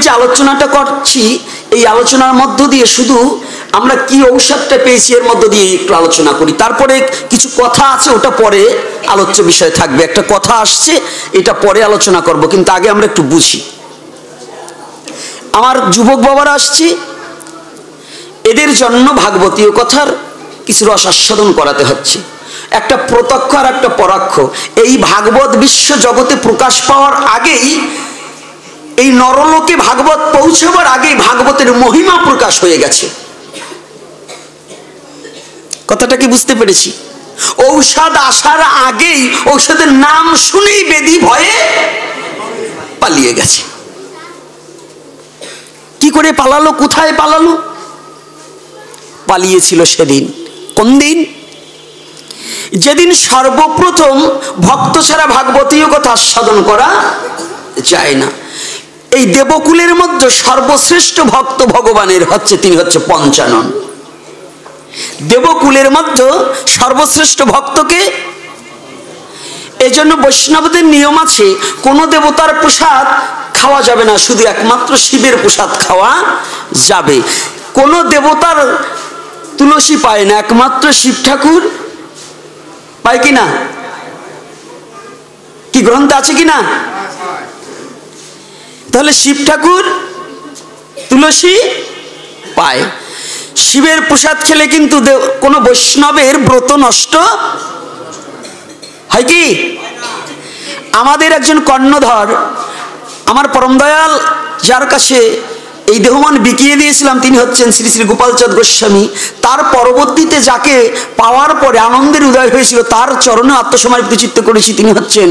যে আলোচনাটা করছি এই আলোচনার মধ্য দিয়ে শুধু আমরা কি ঔষধটা পেয়েছি এর মধ্য দিয়ে একটু আলোচনা করি, তারপরে কিছু কথা আছে ওটা পরে আলোচ্য বিষয় থাকবে। একটা কথা আসছে এটা পরে আলোচনা করব, কিন্তু আগে আমরা একটু বুঝি। আমার যুবক বাবারা আসছে, এদের জন্য ভাগবতীয় কথার কিছু রসাস্বাদন করাতে হচ্ছে। একটা প্রত্যক্ষ আর একটা পরোক্ষ। এই ভাগবত বিশ্ব জগতে প্রকাশ পাওয়ার আগেই, এই নরলোকে ভাগবত পৌঁছবার আগেই ভাগবতের মহিমা প্রকাশ হয়ে গেছে। কথাটা কি বুঝতে পেরেছি? ঔষধ আসার আগেই ঔষধের নাম শুনেই বেদি ভয়ে পালিয়ে গেছে। কি করে পালালো? কোথায় পালালো? পালিয়েছিল সেদিন। কোন দিন? যেদিন সর্বপ্রথম ভক্ত ছাড়া ভাগবতীয় কথা আস্বাদন করা যায় না। এই দেবকুলের মধ্যে সর্বশ্রেষ্ঠ ভক্ত ভগবানের তিনি হচ্ছে পঞ্চানন। দেবকুলের মধ্যে সর্বশ্রেষ্ঠ ভক্তকে। এজন্য বৈষ্ণবদের নিয়ম আছে, কোন দেবতার প্রসাদ খাওয়া যাবে না, শুধু একমাত্র শিবের প্রসাদ খাওয়া যাবে। কোন দেবতার তুলসী পায় না, একমাত্র শিব ঠাকুর পায় কিনা? কি গ্রন্থ আছে কিনা? তাহলে শিব ঠাকুর তুলসী পায়। শিবের প্রসাদ খেলে কিন্তু কোন বৈষ্ণবের ব্রত নষ্ট হয় কি? আমাদের একজন কর্ণধর, আমার পরম দয়াল যার কাছে এই দেহমান বিকিয়ে দিয়েছিলাম, তিনি হচ্ছেন শ্রী শ্রী গোপালচাঁদ গোস্বামী। তার পরবর্তীতে যাকে পাওয়ার পরে আনন্দের উদয় হয়েছিল, তার চরণে আত্মসমর্পিত চিত্ত করেছি, তিনি হচ্ছেন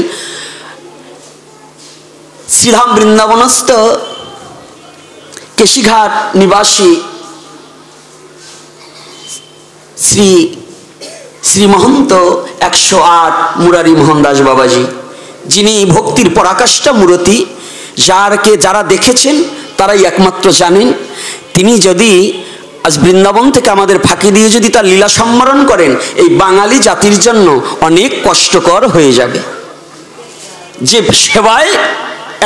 শ্রীধাম বৃন্দাবনস্থ কেশিঘাট নিবাসী শ্রী শ্রী মহন্ত 108 মুরারি মোহন দাস বাবাজি, যিনি ভক্তির পরাকাষ্ঠা মূরতি। যারা দেখেছেন তারাই একমাত্র জানেন। তিনি যদি আজ বৃন্দাবন থেকে আমাদের ফাঁকি দিয়ে যদি তার লীলা সম্বরণ করেন, এই বাঙালি জাতির জন্য অনেক কষ্টকর হয়ে যাবে। যে সেবায়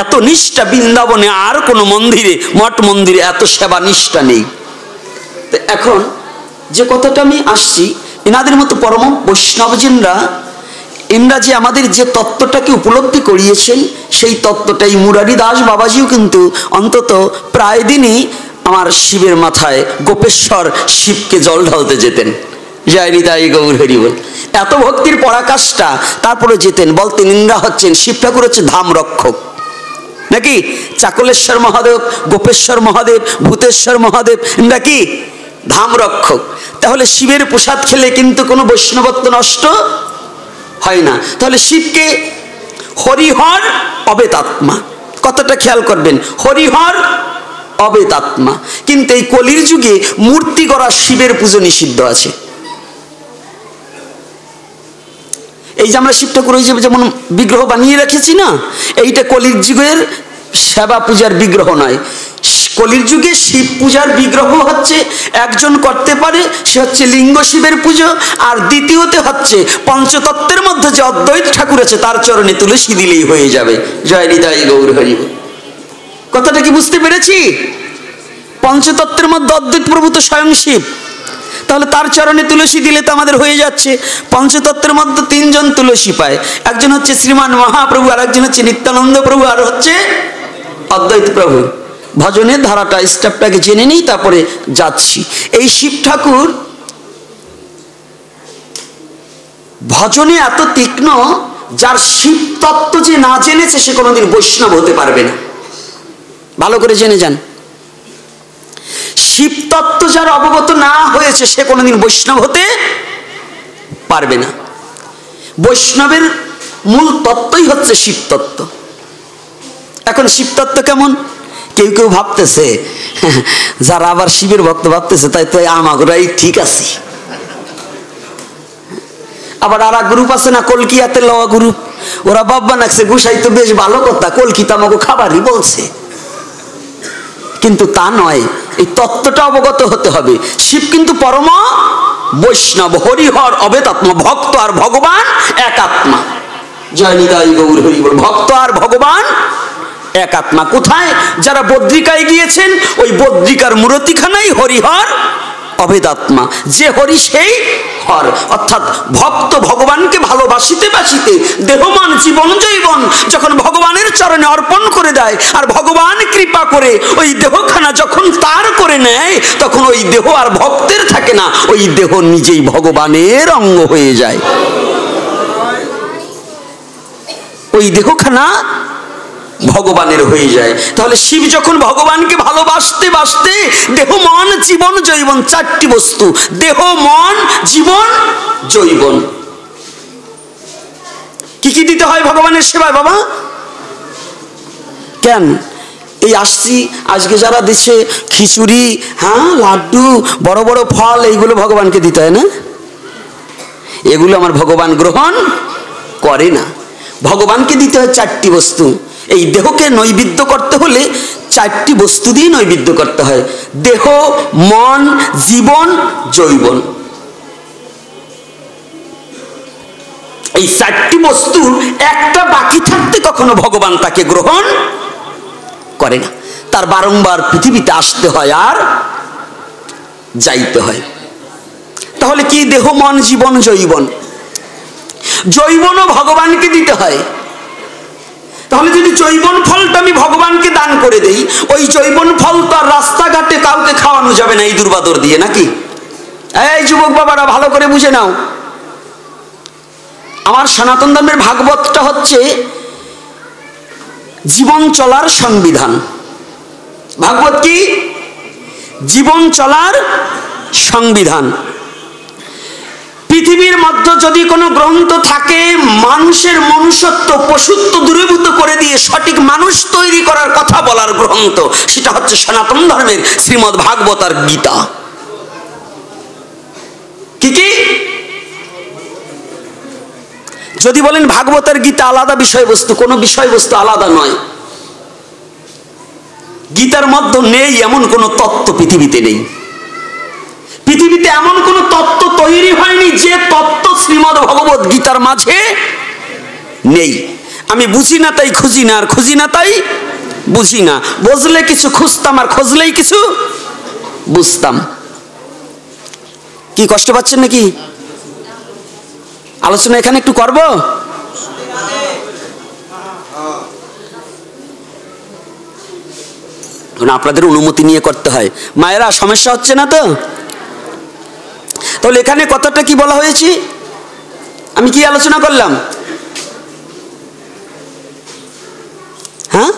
এত নিষ্ঠা বৃন্দাবনে আর কোনো মন্দিরে, মঠ মন্দিরে এত সেবা নিষ্ঠা নেই। তো এখন যে কথাটা আমি আসছি, এনাদের মতো পরম বৈষ্ণবজনরা, এনারা যে আমাদের যে তত্ত্বটাকে উপলব্ধি করিয়েছেন, সেই তত্ত্বটাই মুরারি দাস বাবাজিও কিন্তু অন্তত প্রায় দিনই আমার শিবের মাথায় গোপেশ্বর শিবকে জল ঢালতে যেতেন। জয় নিতাই গৌর হরি বল। এত ভক্তির পরাকাষ্ঠা, তারপরে যেতেন, বলতেন ইন্দ্রা হচ্ছেন, শিব ঠাকুর হচ্ছে ধাম রক্ষক, নাকি চাকলেশ্বর মহাদেব, গোপেশ্বর মহাদেব, ভূতেশ্বর মহাদেব, ইন্দ্রা কি ধাম রক্ষক। তাহলে শিবের প্রসাদ খেলে কিন্তু কোনো বৈষ্ণবত্ব নষ্ট হয় না। তাহলে শিবকে হরিহর অবেতাত্মা, কথাটা খেয়াল করবেন, হরিহর অবেতাত্মা। কিন্তু এই কলির যুগে মূর্তি করা শিবের পুজো নিষিদ্ধ আছে। এই যে আমরা শিব ঠাকুর যেমন বিগ্রহ বানিয়ে রেখেছি না, এইটা কলির যুগের সেবা পূজার বিগ্রহ নয়। কলির যুগে শিব পূজার বিগ্রহ হচ্ছে একজন করতে পারে, সে হচ্ছে লিঙ্গ শিবের পুজো। আর দ্বিতীয়তে হচ্ছে পঞ্চতত্ত্বের মধ্যে যে অদ্বৈত ঠাকুর আছে তার চরণে তুলসী দিলেই হয়ে যাবে। জয় নিতাই গৌর হরি। কথাটা কি বুঝতে পেরেছি? পঞ্চতত্ত্বের মধ্যে অদ্বৈত প্রভু তো স্বয়ং শিব, তাহলে তার চরণে তুলসী দিলে তো আমাদের হয়ে যাচ্ছে। পঞ্চতত্ত্বের মধ্যে 3 জন তুলসী পায়, একজন হচ্ছে শ্রীমান মহাপ্রভু, আর একজন হচ্ছে নিত্যানন্দ প্রভু, আর হচ্ছে অদ্বৈত প্রভু। ভজনের ধারাটা স্টেপটাকে জেনে নিই, তারপরে যাচ্ছি। এই শিব ঠাকুর ভজনে এত তীক্ষ্ণ, যার শিব তত্ত্ব যে না জেনেছে সে কোনোদিন বৈষ্ণব হতে পারবে না। ভালো করে জেনে যান, শিব তত্ত্ব যার অবগত না হয়েছে সে কোনোদিন বৈষ্ণব হতে পারবে না। বৈষ্ণবের মূল তত্ত্বই হচ্ছে শিব তত্ত্ব। এখন শিব তত্ত্ব কেমন? কেউ কেউ ভাবতেছে, যারা আবার শিবের ভক্ত ভাবতেছে তাই তো আমাগরাই ঠিক আছে। আবার আর গ্রুপ আছে না, কলকিয়াতে লওয়া গ্রুপ, ওরা বাব্বা নাকছে গুসাই তো বেশ ভালো কথা, কলকিতা আমাকে খাবারই বলছে। কিন্তু তা নয়, এই তত্ত্বটা অবগত হতে হবে। শিব কিন্তু পরম বৈষ্ণব, হরিহর অবেতাত্মা, ভক্ত আর ভগবান এক আত্মা। জয় নিতাই গৌর হরি বল। ভক্ত আর ভগবান এক আত্মা। কোথায়? যারা বদ্রিকায় গিয়েছেন ওই বদ্রিকার মূর্তিখানাই হরিহর অভেদাত্মা। যে হরি সেই হর। অর্থাৎ ভক্ত ভগবানকে ভালোবাসিতে বাসিতে দেহমান জীবন জৈবন যখন ভগবানের চরণে অর্পণ করে দেয়, আর ভগবান কৃপা করে ওই দেহখানা যখন তার করে নেয়, তখন ওই দেহ আর ভক্তের থাকে না, ওই দেহ নিজেই ভগবানের অঙ্গ হয়ে যায়। ওই দেহখানা ভগবানের হয়ে যায়। তাহলে শিব যখন ভগবানকে ভালোবাসতে বাসতে দেহ মন জীবন জৈবন, চারটি বস্তু, দেহ মন জীবন জৈবন। কি কি দিতে হয় ভগবানের সেবায় বাবা? কেন এই আসছি আজকে যারা দিচ্ছে খিচুড়ি, হ্যাঁ লাড্ডু, বড় বড় ফল, এইগুলো ভগবানকে দিতে হয় না? এগুলো আমার ভগবান গ্রহণ করে না। ভগবানকে দিতে হয় চারটি বস্তু। এই দেহকে নৈবেদ্য করতে হলে চারটি বস্তু দিয়ে নৈবেদ্য করতে হয়, দেহ মন জীবন জৈবন। এই চারটি বস্তুর একটা বাকি থাকতে কখনো ভগবান তাকে গ্রহণ করে না। তার বারংবার পৃথিবীতে আসতে হয় আর যাইতে হয়। তাহলে কি দেহ মন জীবন জৈবন? জৈবনও ভগবানকে দিতে হয়। তাহলে যদি জৈবন ফলটা আমি ভগবানকে দান করে দেই, ওই জৈবন ফল তো আর রাস্তাঘাটে কাউকে খাওয়ানো যাবে না এই দুর্বাদর দিয়ে, নাকি? এই যুবক বাবারা ভালো করে বুঝে নাও, আমার সনাতন ধর্মের ভাগবতটা হচ্ছে জীবন চলার সংবিধান। ভাগবত কি? জীবন চলার সংবিধান। পৃথিবীর মধ্যে যদি কোনো গ্রন্থ থাকে মানুষের মনুষ্যত্ব পশুত্ব দূরীভূত করে দিয়ে সঠিক মানুষ তৈরি করার কথা বলার গ্রন্থ, সেটা হচ্ছে সনাতন ধর্মের শ্রীমদ্ ভাগবত আর গীতা। কি কি? যদি বলেন ভাগবত আর গীতা আলাদা বিষয়বস্তু, কোনো বিষয়বস্তু আলাদা নয়। গীতার মধ্যে নেই এমন কোন তত্ত্ব পৃথিবীতে নেই। পৃথিবীতে এমন কোন তত্ত্ব তৈরি হয়নি যে তত্ত্ব শ্রীমদ্ ভগবত গীতার মাঝে নেই। আমি বুঝি না তাই খুঁজি না, আর খুঁজি না তাই বুঝি না। বুঝলে কিছু খুঁজতাম, আর খুঁজলেই কিছু বুঝতাম। কি কষ্ট পাচ্ছেন নাকি? আলোচনা এখানে একটু করব। আপনাদের অনুমতি নিয়ে করতে হয়। মায়েরা সমস্যা হচ্ছে না তো? তাহলে এখানে কথাটা কি বলা হয়েছে? আমি কি আলোচনা করলাম? হ্যাঁ,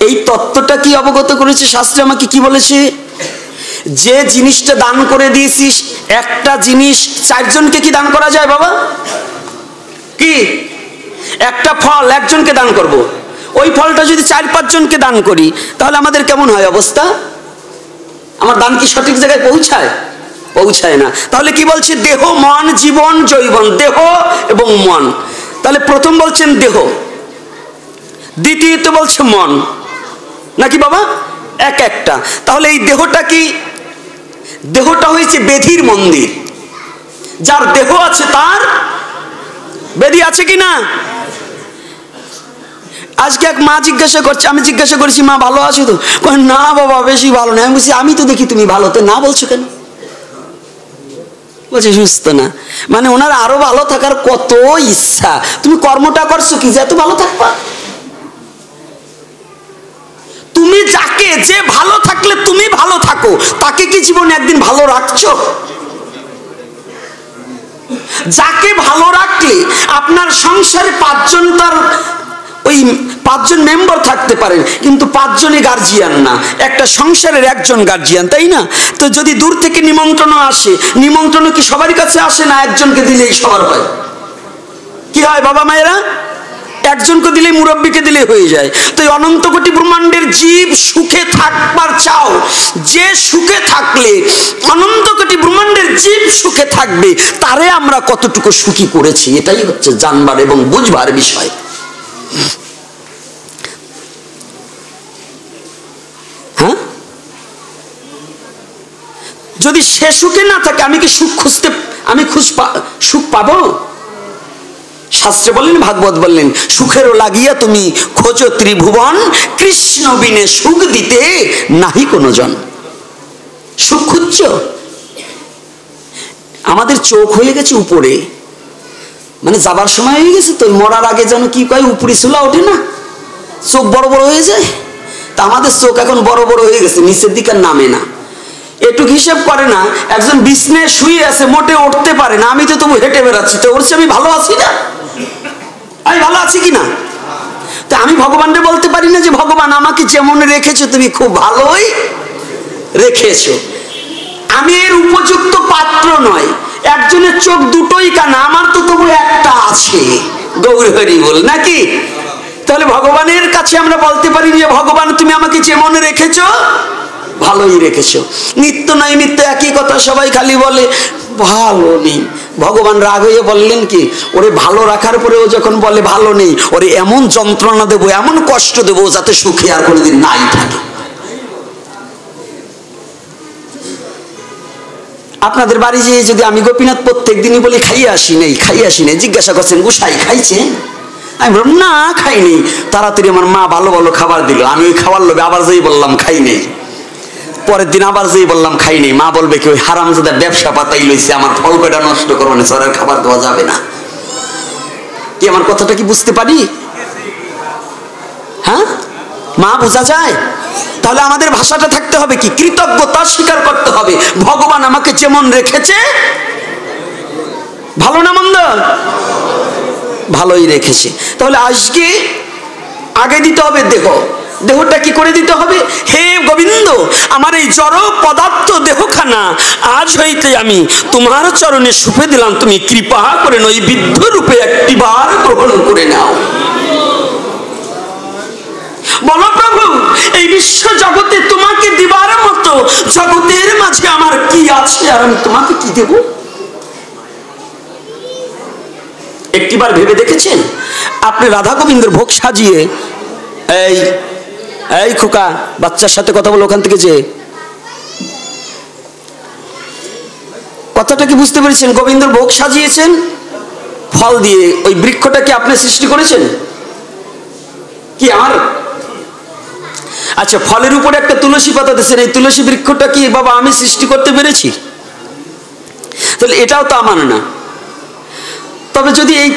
এই তত্ত্বটা কি অবগত করেছে শাস্ত্রে? আমাকে কি বলেছে? যে জিনিসটা দান করে দিয়েছিস, একটা জিনিস চারজনকে কি দান করা যায় বাবা? কি? একটা ফল একজনকে দান করব, ওই ফলটা যদি 4-5 জনকে দান করি তাহলে আমাদের কেমন হয় অবস্থা? আমার দান কি সঠিক জায়গায় পৌঁছায়? পৌঁছায় না। তাহলে কি বলছে? দেহ মন জীবন জৈবন, দেহ এবং মন। তাহলে প্রথম বলছেন দেহ, দ্বিতীয়ত বলছে মন, নাকি বাবা? এক একটা। তাহলে এই দেহটা কি? দেহটা হয়েছে বেধির মন্দির। যার দেহ আছে তার বেদি আছে কি না? আজকে এক মা জিজ্ঞাসা করছে, আমি জিজ্ঞাসা করেছি মা ভালো আছো তো? না বাবা বেশি ভালো না। আমি বলছি আমি তো দেখি তুমি ভালো, তো না বলছো কেন? বলছে সুস্থ না। মানে ওনার আরো ভালো থাকার কত ইচ্ছা। তুমি কর্মটা করছো কি যে এত ভালো থাকবা? তুমি যাকে, যে ভালো থাকলে তুমি ভালো থাকো, তাকে কি জীবনে একদিন ভালো রাখছো? যাকে ভালো রাখলে আপনার সংসারে 5 জন, তার ওই 5 জন মেম্বার থাকতে পারেন, কিন্তু 5 জনই গার্জিয়ান না। একটা সংসারের একজন গার্জিয়ান, তাই না? তো যদি দূর থেকে নিমন্ত্রণ আসে, নিমন্ত্রণ কি সবার কাছে আসে না একজনকে দিলেই সবার হয়? কি হয় বাবা মায়েরা? একজনকে দিলে, মুরব্বীকে দিলে হয়ে যায়। তো এই অনন্ত কোটি ব্রহ্মাণ্ডের জীব সুখে থাকবার চাও, যে সুখে থাকলে অনন্ত কোটি ব্রহ্মাণ্ডের জীব সুখে থাকবে, তারে আমরা কতটুকু সুখী করেছি, এটাই হচ্ছে জানবার এবং বুঝবার বিষয়। হ্যাঁ, যদি সে সুখে না থাকে আমি কি সুখ খুঁজতে, আমি সুখ পাবো? শাস্ত্রে বললেন, ভাগবত বললেন, সুখেরও লাগিয়া তুমি খোঁজো ত্রিভুবন, কৃষ্ণ বিনে সুখ দিতে নাহি কোনো জন। সুখ খুঁজছ? আমাদের চোখ হয়ে গেছে উপরে, মানে যাবার সময় হয়ে গেছে তো, মরার আগে যেন কি কয় উপরে চুলা ওঠে না, চোখ বড় বড় হয়ে যায়। তা আমাদের চোখ এখন বড় বড় হয়ে গেছে, নিচের দিকে নামে না। এটুক হিসেব করে না, একজন বিছনায় শুয়ে আছে, মোটে উঠতে পারে না, আমি তো তবু হেঁটে বেড়াচ্ছি, তো ওর চেয়ে আমি ভালো আছি না? আমি ভালো আছি কিনা? তা আমি ভগবানকে বলতে পারি না যে ভগবান আমাকে যেমন রেখেছো তুমি খুব ভালোই রেখেছো, আমি এর উপযুক্ত পাত্র নয়। একজনের চোখ দুটোই কানা, আমার তো তবু একটা আছে। গৌর হরি বল নাকি? তাহলে ভগবানের কাছে আমরা বলতে পারি যে ভগবান তুমি আমাকে যেমন রেখেছো ভালোই রেখেছো। নিত্য নৈমিত্য একই কথা, সবাই খালি বলে ভালো নেই। ভগবান রাগ হয়ে বললেন কি, ওরে ভালো রাখার পরেও যখন বলে ভালো নেই, ওরে এমন যন্ত্রণা দেবো, এমন কষ্ট দেবো, যাতে সুখে আর কোনোদিন নাই থাকে। আপনাদের বাড়ি যেয়ে যদি আমি গোপীনাথ প্রত্যেক দিনই বলি খাইয়ে আসি নেই, খাইয়ে আসি নেই, জিজ্ঞাসা করছেন গোসাই খাইছেন? আমি বললাম না খাইনি। তাড়াতাড়ি আমার মা ভালো ভালো খাবার দিল, আমি ওই খাবার লোভে আবার যেই বললাম খাই নেই, পরের দিন আবার যেই বললাম খাই নেই, মা বলবে কি ওই হারামজাদা ব্যবসা পাতাই লইছে, আমার ফল পেটা নষ্ট করবো না, সরের খাবার দেওয়া যাবে না। কি আমার কথাটা কি বুঝতে পারি? হ্যাঁ, মা বোঝা যায়? তাহলে আমাদের ভাষাটা থাকতে হবে কি, কৃতজ্ঞতা স্বীকার করতে হবে। ভগবান আমাকে যেমন রেখেছে, ভালো না মন্দ? ভালোই রেখেছে। তাহলে আজকে আগে দিতে হবে দেহ। দেহটা কি করে দিতে হবে? হে গোবিন্দ, আমার এই জড় পদার্থ দেহখানা আজ হইতে আমি তোমার চরণে সুপে দিলাম, তুমি কৃপা করে নৈবেদ্য রূপে একটিবার গ্রহণ করে নাও। বলো প্রভু, এই বিশ্ব জগতে তোমাকে দিবার মতো জগতের মাঝে আমার কি আছে, আর আমি তোমাকে কি দেব? একটিবার ভেবে দেখেছেন? আপনি রাধা গোবিন্দের ভোগ সাজিয়ে, এই এই খোকা, বাচ্চার সাথে কথা বলো ওখান থেকে, যে কথাটা কি বুঝতে পেরেছেন? গোবিন্দর ভোগ সাজিয়েছেন ফল দিয়ে। ওই বৃক্ষটা কি আপনি সৃষ্টি করেছেন? কি আমার? আচ্ছা, ফলের উপরে একটা তুলসী পাতা দিয়েছেন, এই তুলসী বৃক্ষটা কি বাবা আমি সৃষ্টি করতে পেরেছি? তাহলে এটাও তো আমার না। তবে যদি এই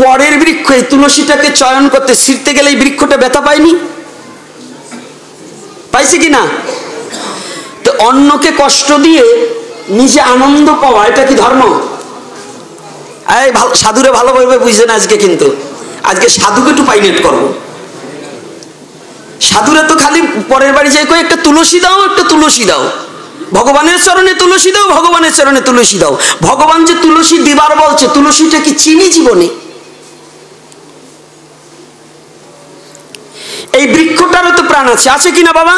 পরের বৃক্ষ, এই তুলসীটাকে চয়ন করতে ছিঁড়তে গেলে এই বৃক্ষটা ব্যথা পায়নি? পাইছে কি না? তো অন্যকে কষ্ট দিয়ে নিজে আনন্দ পাওয়া, এটা কি ধর্ম? এই সাধুরে ভালোভাবে বুঝছেন আজকে, কিন্তু আজকে সাধুকে একটু পাইনেট করবো। সাধুরা তো খালি পরের বাড়ি যাই কই একটা তুলসী দাও, একটা তুলসী দাও, ভগবানের চরণে তুলসী দাও, ভগবানের চরণে তুলসী দাও। ভগবান যে তুলসী দিবার বলছে, তুলসীটা কি চিনি জীবনে? এই বৃক্ষটারও তো প্রাণ আছে, আছে কিনা বাবা?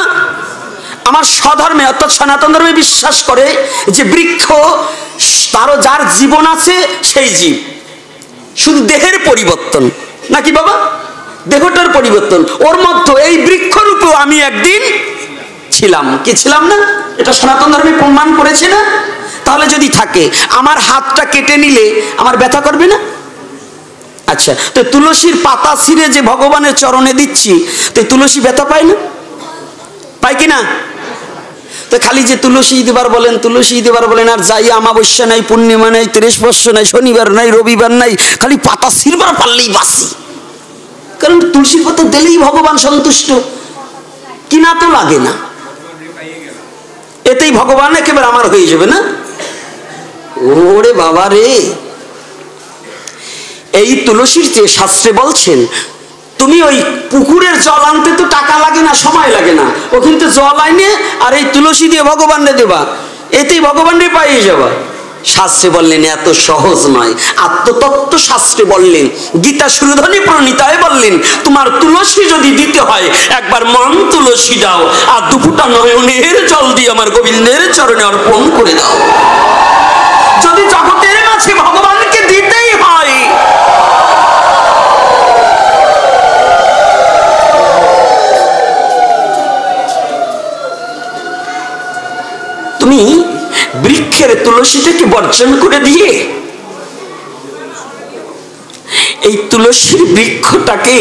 আমার স্বধর্মে অর্থাৎ সনাতন ধর্মে বিশ্বাস করে যে বৃক্ষ তারও যার জীবন আছে সেই জীব, শুধু দেহের পরিবর্তন নাকি বাবা? দেহটার পরিবর্তন। ওর মধ্যে এই বৃক্ষরূপেও আমি একদিন ছিলাম, কি ছিলাম না? এটা সনাতন ধর্মে প্রমাণ করেছে না? তাহলে যদি থাকে, আমার হাতটা কেটে নিলে আমার ব্যথা করবে না? আচ্ছা, তো তুলসীর পাতা ছিঁড়ে যে ভগবানের চরণে দিচ্ছি, তো তুলসী ব্যথা পায় না? পায় কিনা? তো খালি যে তুলসী দেবার বলেন, তুলসী দেবার বলেন, আর যাই অমাবস্যা নাই, পূর্ণিমা নাই, 30 বর্ষ নাই, শনিবার নাই, রবিবার নাই, খালি পাতা ছিঁড়বার পারলেই বাসি। কারণ তুলসী পাতা দিলেই ভগবান সন্তুষ্ট, কিনা তো লাগে না, এতেই ভগবান একেবারে আমার হয়ে যাবে না? ওরে বাবা রে, এই তুলসীর যে শাস্ত্রে বলছেন, তুমি ওই পুকুরের জল আনতে তো টাকা লাগে না, সময় লাগে না, ও কিন্তু জল আইনে আর এই তুলসী দিয়ে ভগবানরে দেবা, এতেই ভগবানরে পাইয়ে যাবা। শাস্ত্রে বললেন এত সহজ নয়। আত্মতত্ত্ব শাস্ত্রে বললেন, গীতা সুরধনী প্রণীতায় বললেন, তোমার তুলসী যদি দিতে হয় একবার মন তুলসী দাও, আর দুপুটা নয়নের জল দিয়ে আমার গোবিন্দের চরণে অর্পণ করে দাও। যদি জগতের মাঝে ভগবানকে দিতেই হয়, তুমি বৃক্ষের তুলসীটাকে বর্জন করে দিয়ে এই তুলসীর বৃক্ষটাকে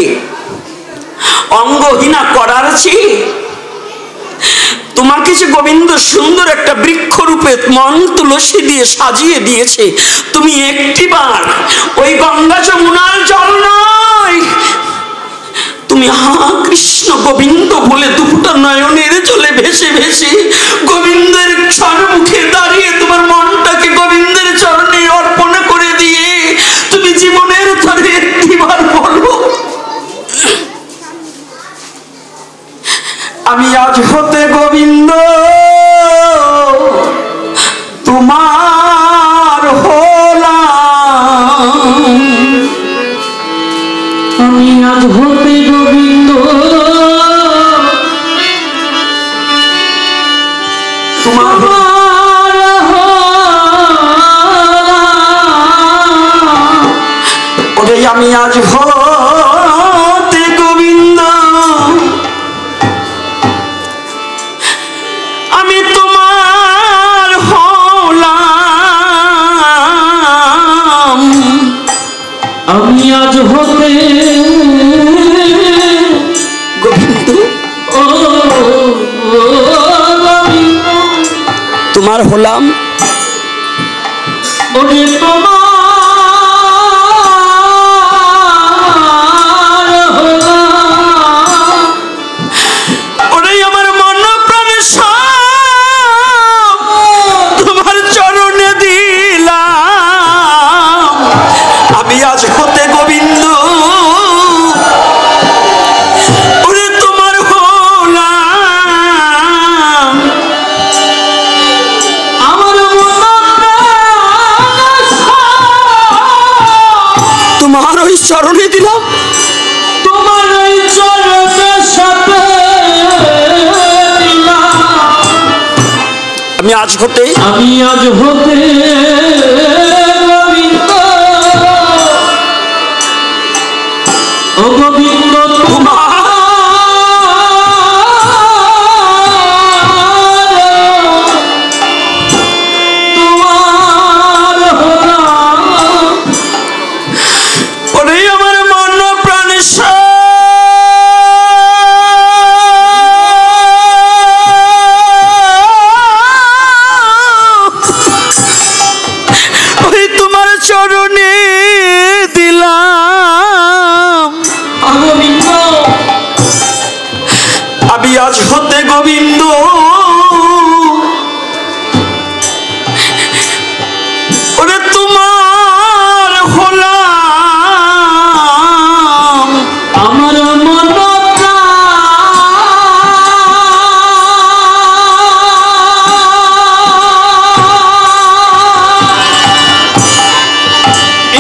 অঙ্গহীনা করার চেয়ে তোমাকে যে গোবিন্দ সুন্দর একটা বৃক্ষ রূপে মন তুলসী দিয়ে সাজিয়ে দিয়েছে, তুমি একটিবার ওই গঙ্গা যমুনার জল নয়, তুমি হা কৃষ্ণ গোবিন্দ বলে দুপুটা নয়নের জলে ভেসে ভেসে গোবিন্দের সম্মুখে দাঁড়িয়ে তোমার মনটাকে গোবিন্দের চরণে অর্পণ করে দিয়ে তুমি জীবনের তরে একটিবার বলো, আমি আজ হতে গোবিন্দ তোমার হলাম, আমি আজ হতে গোবিন্দ তোমার ওরে আমি আজ হতে গোবিন্দ আমি তোমার হলাম, আমি আজ হতে গোবিন্দ ও গোবিন্দ তোমার হলাম, ওরে তোমার হলাম, ওরে আমার মন প্রাণ সব তোমার চরণে দিলাম, আমি আজ হতে গোবিন্দ ওরে তোমার হলাম, আমার তোমার ওই চরণে দিলাম, তোমার ওই চরণের সাথে আমি আজ হতে আমি আজ হতে গোবিন্দ ও গোবিন্দ তোমার হলাম, ওরে আমার মন প্রাণ ওই তোমার চরণে দিলাম, গোবিন্দ আমি আজ হতে গোবিন্দ ওরে তোমার হলাম, আমার মন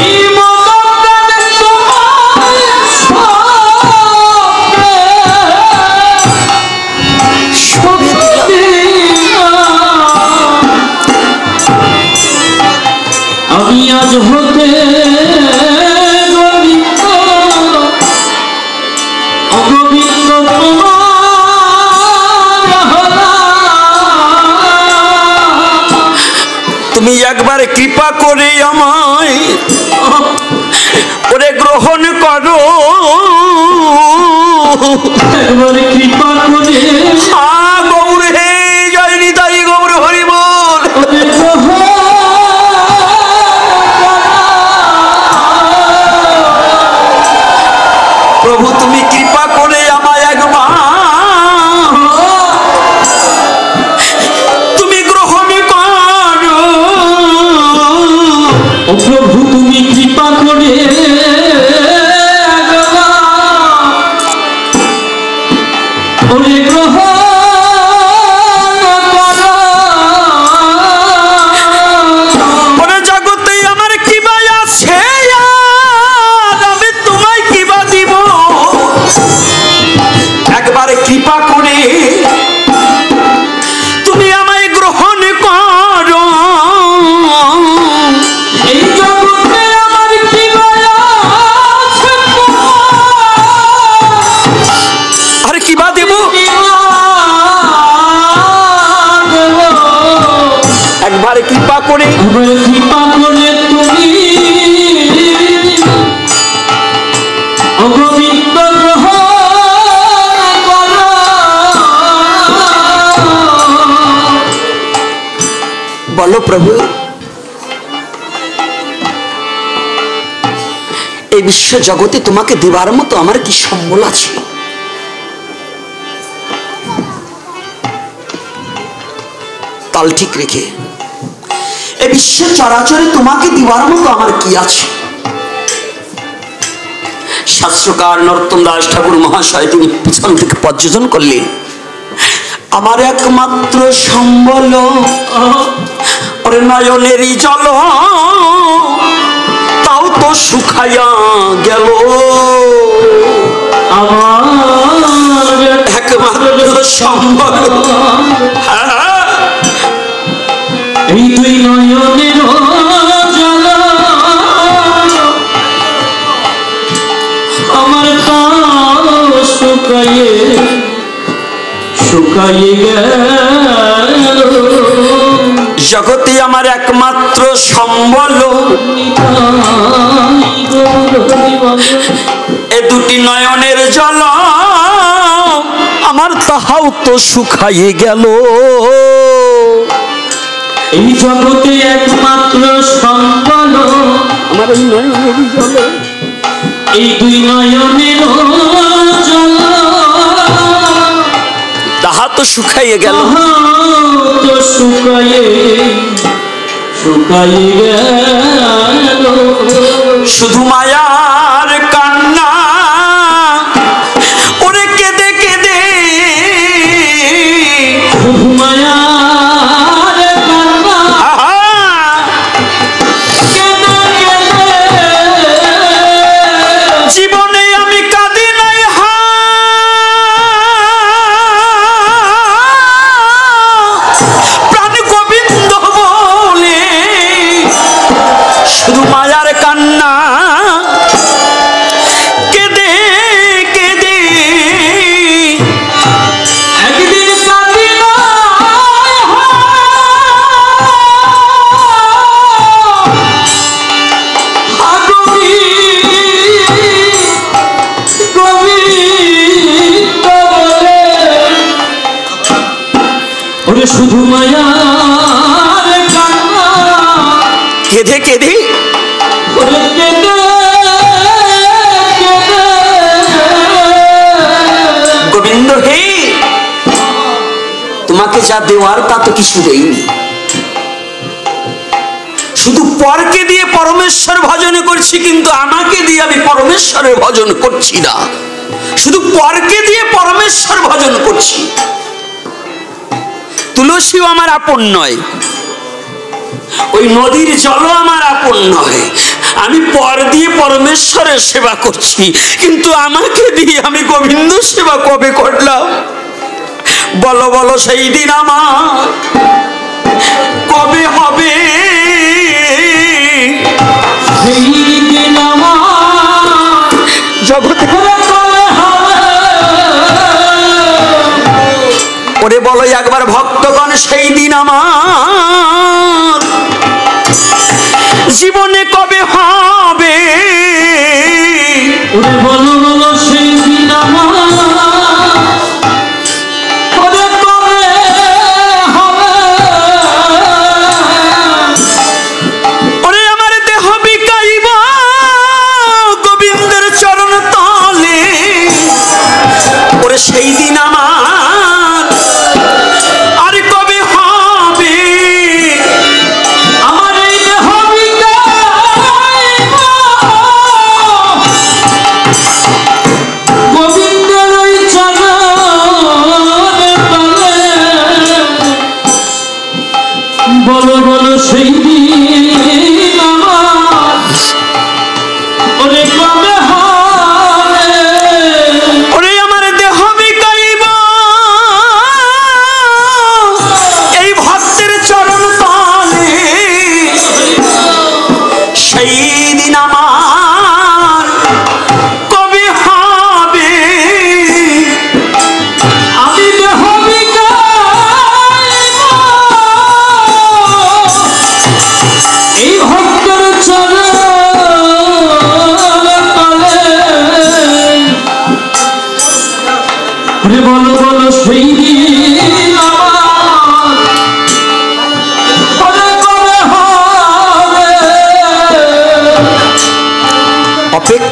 এই মন আমি আজ হতে গোবিন্দ ও গোবিন্দ তোমার হলাম, তুমি একবার কৃপা করে আমায় ওরে গ্রহণ করো, একবার কৃপা করে গৌর হে জয় নিতাই গৌর হরি বল, প্রভু তুমি কৃপা করে আমায় একবার তুমি গ্রহণ করো, ও প্রভু তুমি কৃপা করে ওরে গ্রহণ করো, ওরে জগতে আমার কিবা আছে আর আমি তোমায় কিবা দিব, একবারে কৃপা করে তুমি আমায় গ্রহণ করো, এই জগতে আমার কি আছে আর কিবা দেব, একবারে কৃপা করে আবার কৃপা করে তুমি বলো প্রভু, এই বিশ্ব জগতে তোমাকে দেবার মতো আমার কি সম্বল আছে? তাল ঠিক রেখে এই বিশ্ব চরাচরে তোমাকে দিবার মতো আমার কি আছে? শাস্ত্রকার নরোত্তম দাস ঠাকুর মহাশয় তিনি পিছন থেকে পর্যবেক্ষণ করলেন, আমার একমাত্র সম্বল ওরে নয়নেরই জল, তাও তো শুকাইয়া গেল। আমার একমাত্র সম্বল এই দুই নয়নের জল, আমার তাও শুকাইয়ে শুকাইয়ে গেল। জগতে আমার একমাত্র সম্বল এ দুটি নয়নের জল, আমার তাহাও তো শুকাইয়ে গেল। এই জগতে একমাত্র সম্বল আমার এই নয়নের জল, এই দুই নয়নের জল, তাহা তো শুকাইয়ে গেল। তো শুকাইয়ে শুকাইয়ে গেল। শুধু মায়ার কান্না ওরে কেঁদে কেঁদে, শুধু মায়ার কান্না কেঁদে কেঁদে, জীবনে আমি কাঁদি নাই প্রাণ গোবিন্দ বলে, শুধু মায়ার কান্না কেঁদে কেঁদে, একদিন কাঁদি না ওরে শুধু মায়ার কান্না কেঁদে কেঁদে, ওরে কেঁদে কেঁদে, গোবিন্দ হে তোমাকে যা দেওয়ার তা তো কিছু দেইনি, শুধু পরকে দিয়ে পরমেশ্বর ভজন করছি, কিন্তু আমাকে দিয়ে আমি পরমেশ্বরের ভজন করছি না, শুধু পরকে দিয়ে পরমেশ্বর ভজন করছি। তুলসীও আমার আপন নয়, ওই নদীর জলও আমার আপন নয়, আমি পর দিয়ে পরমেশ্বরের সেবা করছি, কিন্তু আমাকে দিয়ে আমি গোবিন্দ সেবা কবে করলাম? বলো বলো সেই দিন আমার কবে হবে? সেই দিন আমার জগতে কবে হবে? ওরে বলো একবার ভক্তগণ, সেই দিন আমার জীবনে কবে হবে? ওরে বলো বলো সেই দিন আমার কবে কবে হবে? ওরে আমার দেহ বিকাইব গোবিন্দের চরণ তলে, ওরে সেই দিন আমার আর কবে হবে? আমার এই দেহ বিকাইব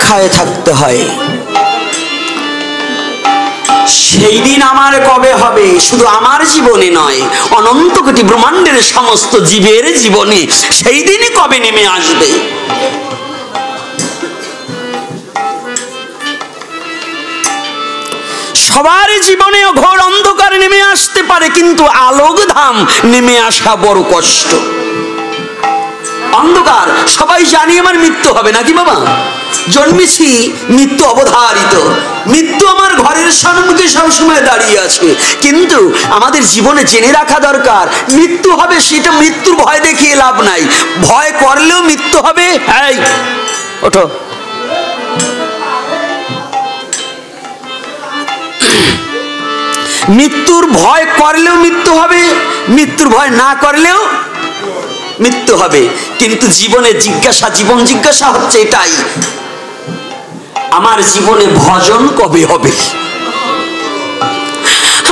অপেক্ষায় থাকতে হয়। সেই দিন আমার কবে হবে? শুধু আমার জীবনে নয়, অনন্ত কোটি ব্রহ্মাণ্ডের সমস্ত জীবের জীবনে সেই দিনই কবে নেমে আসবে? সবার জীবনে ঘোর অন্ধকার নেমে আসতে পারে, কিন্তু আলোক ধাম নেমে আসা বড় কষ্ট। অন্ধকার সবাই জানি আমার মৃত্যু হবে, নাকি বাবা? জন্মেছি, মৃত্যু অবধারিত, মৃত্যু আমার ঘরের সম্মুখে সবসময় দাঁড়িয়ে আছে। কিন্তু আমাদের জীবনে জেনে রাখা দরকার, মৃত্যু হবে, সেটা মৃত্যুর ভয় দেখিয়ে লাভ নাই। ভয় করলেও মৃত্যু হবে। এই ওঠো, মৃত্যুর ভয় করলেও মৃত্যু হবে, মৃত্যুর ভয় না করলেও মৃত্যু হবে। কিন্তু জীবনে জিজ্ঞাসা, জীবন জিজ্ঞাসা হচ্ছে এটাই, আমার জীবনে ভজন কবে হবে?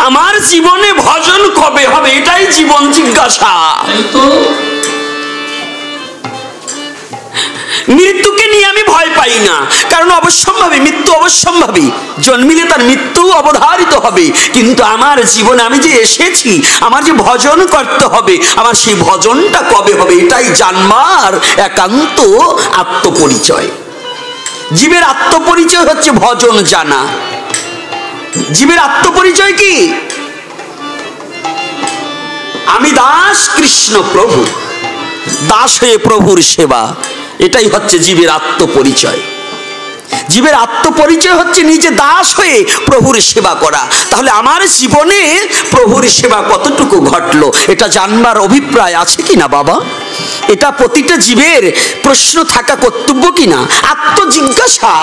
আমার জীবনে ভজন কবে হবে? এটাই জীবন জিজ্ঞাসা। মৃত্যুকে নিয়ে আমি ভয় পাই না, কারণ অবশ্যম্ভাবী, মৃত্যু অবশ্যম্ভাবী, জন্মিলে তার মৃত্যু অবধারিত হবে। কিন্তু আমার জীবনে আমি যে এসেছি, আমার যে ভজন করতে হবে, আমার সেই ভজনটা কবে হবে? এটাই জানবার একান্ত আত্মপরিচয়। জীবের আত্মপরিচয় হচ্ছে ভজন জানা। জীবের আত্মপরিচয় কি? আমি দাস, কৃষ্ণ প্রভু, দাস হয়ে প্রভুর সেবা। এটাই হচ্ছে জীবের আত্মপরিচয়। জীবের আত্মপরিচয় হচ্ছে নিজে দাস হয়ে প্রভুর সেবা করা। তাহলে আমার জীবনে প্রভুর সেবা কতটুকু ঘটলো, এটা জানবার অভিপ্রায় আছে কিনা বাবা? এটা প্রতিটা জীবের প্রশ্ন থাকা কর্তব্য কিনা? আত্মজিজ্ঞাসা।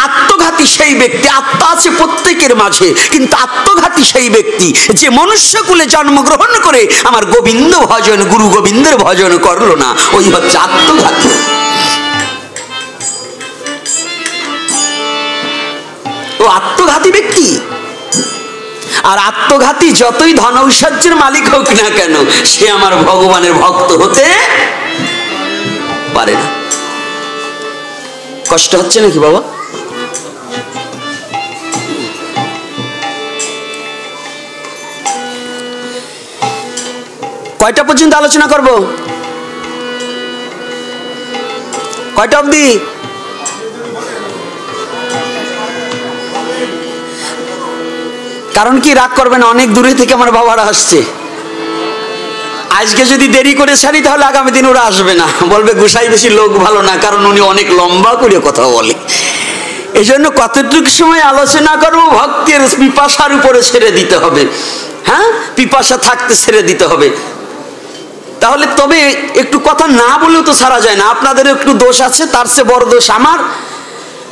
আত্মঘাতী সেই ব্যক্তি, আত্মা আছে প্রত্যেকের মাঝে, কিন্তু আত্মঘাতী সেই ব্যক্তি যে মনুষ্যকুলে জন্মগ্রহণ করে আমার গোবিন্দ ভজন, গুরু গোবিন্দের ভজন করলো না, ওই হচ্ছে আত্মঘাতী। ও আত্মঘাতী ব্যক্তি। আর আত্মঘাতী যতই ধন ঐশ্বর্যের মালিক হোক না কেন, সে আমার ভগবানের ভক্ত হতে পারে না। কষ্ট হচ্ছে নাকি বাবা? কয়টা পর্যন্ত আলোচনা করব? কয়টা অবধি? কারণ কি, রাগ করবেন, অনেক দূরে থেকে আমার বাবারা আসছে। আজকে যদি দেরি করে ছাড়ি তাহলে আগামী দিন ওরা আসবে না, বলবে গোসাই বেশি লোক ভালো না, কারণ উনি অনেক লম্বা করে কথা বলে। এই জন্য কতটুকু সময় আলোচনা করবো ভক্তের পিপাসার উপরে ছেড়ে দিতে হবে। হ্যাঁ, পিপাসা থাকতে ছেড়ে দিতে হবে। তাহলে তবে একটু কথা না বলেও তো ছাড়া যায় না। আপনাদের একটু দোষ আছে, তার চেয়ে বড় দোষ আমার।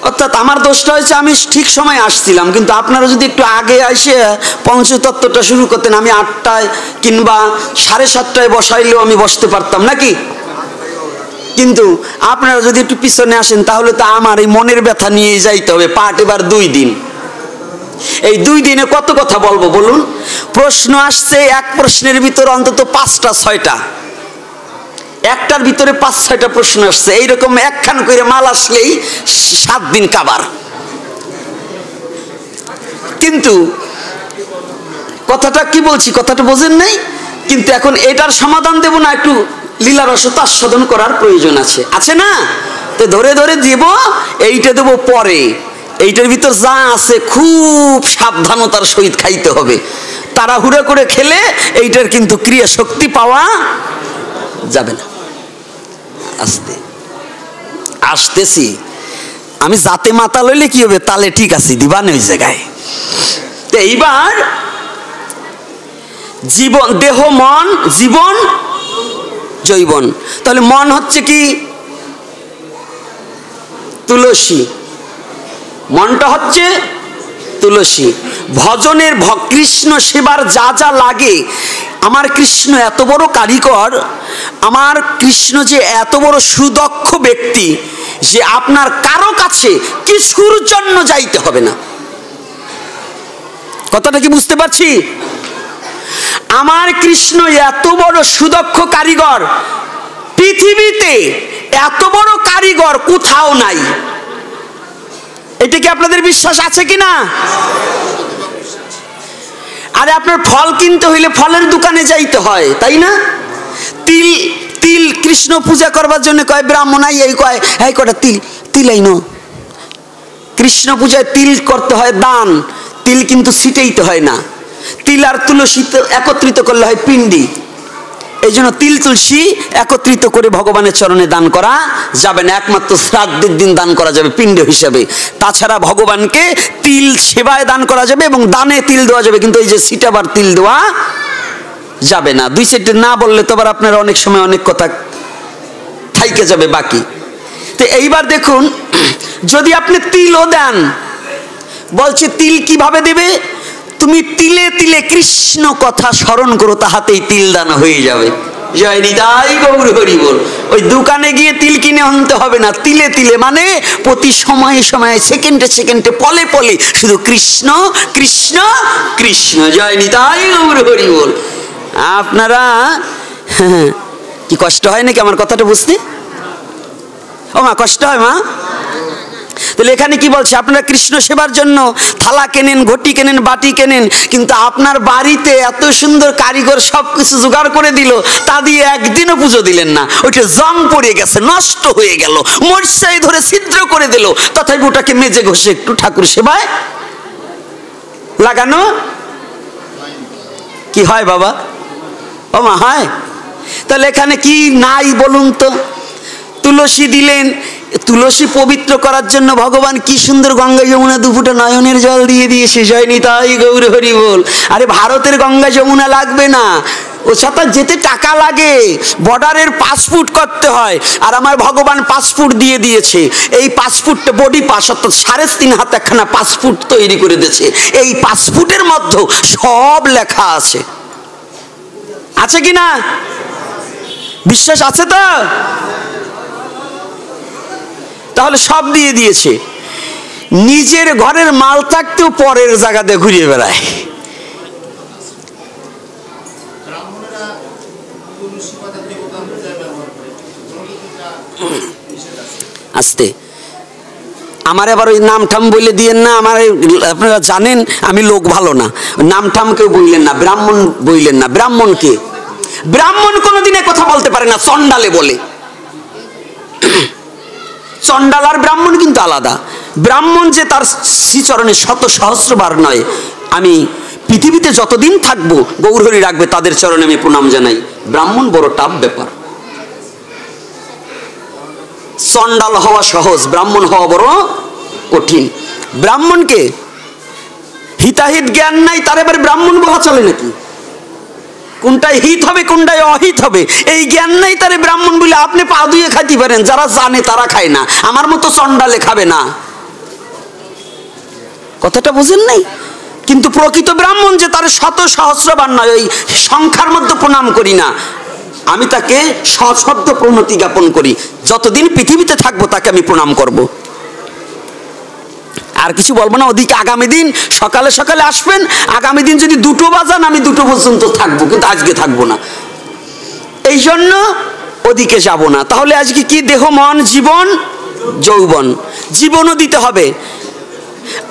অর্থাৎ আমার দোষটা হয়েছে আমি ঠিক সময় আসছিলাম, কিন্তু আপনারা যদি একটু আগে এসে পঞ্চতত্ত্বটা শুরু করতেন, আমি 8টায় কিংবা 7:30টায় বসাইলেও আমি বসতে পারতাম, নাকি? কিন্তু আপনারা যদি একটু পিছনে আসেন তাহলে তো আমার এই মনের ব্যথা নিয়ে যাইতে হবে। পাঠ এবার 2 দিন। এই 2 দিনে কত কথা বলবো বলুন? প্রশ্ন আসছে, এক প্রশ্নের ভিতরে অন্তত 5টা 6টা, একটার ভিতরে 5-6টা প্রশ্ন আসছে। এইরকম একখান করে মাল আসলেই 7 দিন কাবার। কিন্তু কথাটা কি বলছি, কথাটা বোঝেন নাই। কিন্তু এখন এটার সমাধান দেব না, একটু লীলা রসতা আস্বাদন করার প্রয়োজন আছে, আছে না? তো ধরে ধরে দিব, এইটা দেবো পরে। এইটার ভিতর যা আছে খুব সাবধানতার সহিত খাইতে হবে। তাড়াহুড়া করে খেলে এইটার কিন্তু ক্রিয়া শক্তি পাওয়া যাবে না। আস্তে আসতেছি আমি, যাতে মাথা লইলে কি হবে, তাহলে ঠিক আছে, দিবান ওই জায়গায়। তো এইবার জীবন, দেহ মন, জীবন জৈবন। তাহলে মন হচ্ছে কি? তুলসী। মনটা হচ্ছে তুলসী। ভজনের কৃষ্ণ সেবার যা যা লাগে, আমার কৃষ্ণ এত বড় কারিগর, আমার কৃষ্ণ যে এত বড় সুদক্ষ ব্যক্তি যে আপনার কারো কাছে কিছুর জন্য যাইতে হবে না। কথাটা কি বুঝতে পারছি? আমার কৃষ্ণ এত বড় সুদক্ষ কারিগর, পৃথিবীতে এত বড় কারিগর কোথাও নাই। এটা কি আপনাদের বিশ্বাস আছে কি না? আরে আপনার ফল কিনতে হইলে ফলের দোকানে যাইতে হয়, তাই না? তিল তিল কৃষ্ণ পূজা করবার জন্য কয় ব্রাহ্মণ আই, এই কয় এই কটা তিল তিল আইনো। কৃষ্ণ পূজায় তিল করতে হয় দান, তিল কিন্তু ছিটাইতে হয় না। তিল আর তুলসী একত্রিত করলে হয় পিণ্ডি। এই জন্য তিল তুলসী একত্রিত করে ভগবানের চরণে দান করা যাবে না, একমাত্র শ্রাদ্ধের দিন দান করা যাবে পিণ্ড হিসাবে। তাছাড়া ভগবানকে তিল সেবায় দান করা যাবে এবং দানে তিল দেওয়া যাবে, কিন্তু এই যে ছিটাবার তিল দেওয়া যাবে না। দুই সাইডে না বললে তো আবার আপনারা অনেক সময় অনেক কথা থাইকে যাবে বাকি। তো এইবার দেখুন, যদি আপনি তিলও দেন, বলছে তিল কিভাবে দেবে? তুমি তিলে তিলে কৃষ্ণ কথা স্মরণ করো, তাহাতেই তিল দান হয়ে যাবে। জয় নিতাই গৌর হরি বল। ওই দোকানে গিয়ে তিল কিনে আনতে হবে না, তিলে তিলে মানে প্রতি সময়ে সময়ে সেকেন্ডে সেকেন্ডে পলে পলে শুধু কৃষ্ণ কৃষ্ণ কৃষ্ণ। জয় নিতাই গৌর হরি বল। আপনারা কি কষ্ট হয় নাকি আমার কথাটা বুঝতে? ও মা, কষ্ট হয় মা? তাহলে এখানে কি বলছে? আপনারা কৃষ্ণ সেবার জন্য থালা কেনেন, ঘটি কেনেন, বাটি কেনেন, কিন্তু আপনার বাড়িতে এত সুন্দর কারিগর সবকিছু জোগাড় করে দিল, তা দিয়ে একদিনও পুজো দিলেন না। ওইটা জং পড়ে গেছে, নষ্ট হয়ে গেল, মরচাই ধরে ছিদ্র করে দিল, তথাপি ওটাকে মেজে ঘষে একটু ঠাকুর সেবায় লাগানো কি হয় বাবা? ও মা, হয়? তাহলে এখানে কি নাই বলুন তো? তুলসী দিলেন, তুলসী পবিত্র করার জন্য ভগবান কি সুন্দর গঙ্গা যমুনা দুফুটা নয়নের জল দিয়ে দিয়েছে। জয় নিতাই গৌর হরি বল। আরে ভারতের গঙ্গা যমুনা লাগবে না, ও ছাতা যেতে টাকা লাগে, বর্ডারের পাসপোর্ট করতে হয়। আর আমার ভগবান পাসপোর্ট দিয়ে দিয়েছে। এই পাসপোর্টটা বডি পাস, অর্থাৎ 3.5 হাত একখানা পাসপোর্ট তৈরি করে দিয়েছে। এই পাসপোর্টের মধ্যে সব লেখা আছে, আছে কি না? বিশ্বাস আছে তো? তাহলে সব দিয়ে দিয়েছে। নিজের ঘরের মাল থাকতেও পরের জায়গাতে ঘুরিয়ে বেড়ায়। আস্তে, আমার আবার ওই নাম ঠাম বলে দিয়েন না। আমার আপনারা জানেন আমি লোক ভালো না, নাম ঠাম কেউ বললেন না, ব্রাহ্মণ বললেন না। ব্রাহ্মণ কে? ব্রাহ্মণ কোনোদিনে কথা বলতে পারে না, চন্ডালে বলে। চন্ডাল আর ব্রাহ্মণ কিন্তু আলাদা। ব্রাহ্মণ যে তার শ্রীচরণে শত সহস্রবার নয়, আমি পৃথিবীতে যতদিন থাকবো গৌরহরি রাখবে তাদের চরণে আমি প্রণাম জানাই। ব্রাহ্মণ বড় টাফ ব্যাপার। চন্ডাল হওয়া সহজ, ব্রাহ্মণ হওয়া বড় কঠিন। ব্রাহ্মণকে হিতাহিত জ্ঞান নাই, তার এবার ব্রাহ্মণ বলা চলে নাকি? কোনটাই হিত হবে কোনটাই অহিত হবে এই জ্ঞান নাই, তারে ব্রাহ্মণ বলে আপনি পা ধুয়ে খাইতে পারেন। যারা জানে তারা খায় না, আমার মতো চন্ডালে খাবে না। কথাটা বুঝেন নাই? কিন্তু প্রকৃত ব্রাহ্মণ যে তার শত সহস্রবার নয়, ওই সংখ্যার মধ্যে প্রণাম করি না, আমি তাকে সশব্দ প্রণতি জ্ঞাপন করি। যতদিন পৃথিবীতে থাকবো তাকে আমি প্রণাম করব। আর কিছু বলবো না। ওদিকে আগামী দিন সকালে সকালে আসবেন, আগামী দিন যদি 2টো বাজান আমি 2টো পর্যন্ত থাকবো, কিন্তু আজকে থাকবো না। এই জন্য ওদিকে যাব না। তাহলে আজকে কি? দেহ মন জীবন যৌবন, জীবনও দিতে হবে।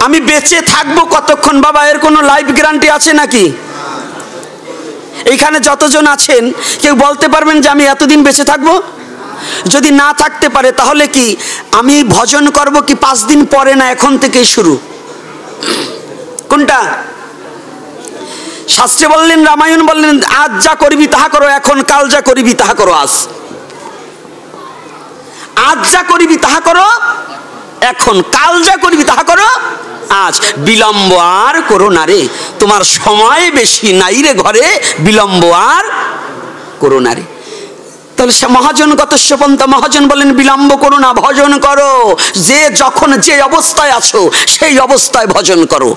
আমি বেঁচে থাকবো কতক্ষণ বাবা, এর কোনো লাইফ গ্যারান্টি আছে নাকি? এইখানে যতজন আছেন কেউ বলতে পারবেন যে আমি এতদিন বেঁচে থাকবো? যদি না থাকতে পারে তাহলে কি আমি ভজন করব কি 5 দিন পরে, না এখন থেকেই শুরু? কোনটা? শাস্ত্রে বললেন, রামায়ণ বললেন, আজ যা করবি তাহা করো এখন, কাল যা করিবি তাহা করো আজ। আজ যা করিবি তাহা করো এখন, কাল যা করবি তাহা করো আজ। বিলম্ব আর করো না রে, তোমার সময় বেশি নাই রে ঘরে, বিলম্ব আর করো না রে। তাহলে মহাজন গতস্যপন্থা, মহাজন বলেন বিলম্ব করো না, ভজন করো। যে যখন যে অবস্থায় আছো সেই অবস্থায় ভজন করো।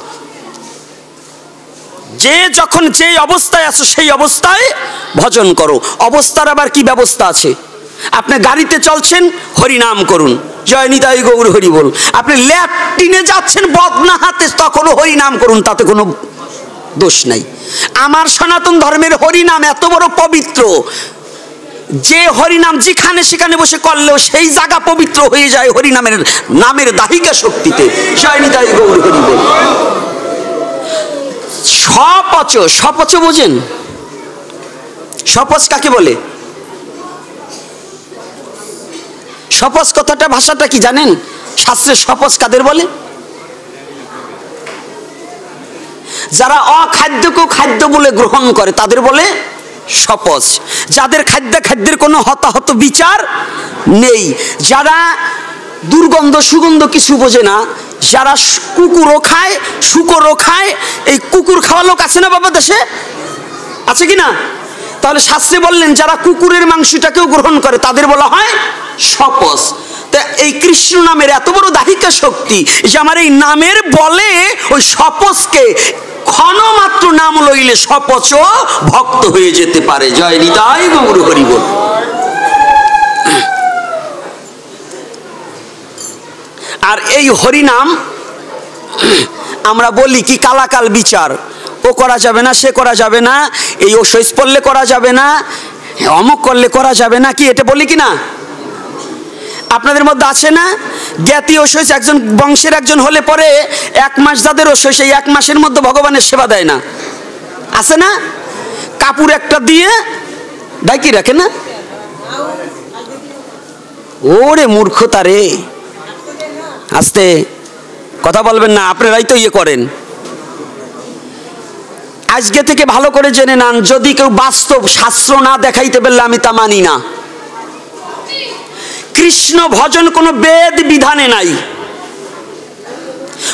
যে যখন যে অবস্থায় আছো সেই অবস্থায় ভজন করো। অবস্থার আবার কি ব্যবস্থা আছে? আপনি গাড়িতে চলছেন, হরিনাম করুন, জয় নিতাই গৌর হরি বল। আপনি ল্যাট্রিনে যাচ্ছেন বদনা হাতে, তখনও হরিনাম করুন, তাতে কোনো দোষ নাই। আমার সনাতন ধর্মের হরিনাম এত বড় পবিত্র যে হরিনাম যেখানে সেখানে বসে করলেও সেই জায়গা পবিত্র হয়ে যায় হরিনামের নামের দাহিকা শক্তিতে। জয় নিতাই গৌর হরি বল। স্বপচ, স্বপচ বোঝেন? স্বপচ কাকে বলে? স্বপচ কথাটা ভাষাটা কি জানেন? শাস্ত্রের স্বপচ কাদের বলে? যারা অখাদ্যকেও খাদ্য বলে গ্রহণ করে তাদের বলে স্বপচ। যাদের খাদ্যের কোনো হতাহত বিচার নেই, যারা দুর্গন্ধ সুগন্ধ কিছু বোঝে না, যারা কুকুরও খায় শুকরও খায়, এই কুকুর খাওয়া লোক আছে না বাবা দেশে? আছে কি না? তাহলে শাস্ত্রে বললেন যারা কুকুরের মাংসটাকেও গ্রহণ করে তাদের বলা হয় স্বপচ। তা এই কৃষ্ণ নামের এত বড় দাহিকা শক্তি যে আমার এই নামের বলে ওই স্বপচকে ক্ষণমাত্র নাম লইলে স্বপচ ভক্ত হয়ে যেতে পারে। জয় নিতাই গৌর হরি বল। আর এই হরিনাম আমরা বলি কি কালাকাল বিচার, ও করা যাবে না, সে করা যাবে না, এই ওষুধ পড়লে করা যাবে না, অমুক করলে করা যাবে না, কি এটা বলি কি না? আপনাদের মধ্যে আছে না জ্ঞাতি ওষুধ একজন বংশের একজন হলে পরে 1 মাস যাদের ওষুধ সেই 1 মাসের মধ্যে ভগবানের সেবা দেয় না? আছে না? কাপড় একটা দিয়ে ডাকি রাখে না? ওরে মূর্খতা রে, আস্তে কথা বলবেন না, আপনারাই তো ইয়ে করেন। আজকে থেকে ভালো করে জেনে নেন, যদি কেউ বাস্তব শাস্ত্র না দেখাইতে পারলে আমি তা মানি না। কৃষ্ণ ভজন কোন বেদ বিধানে নাই,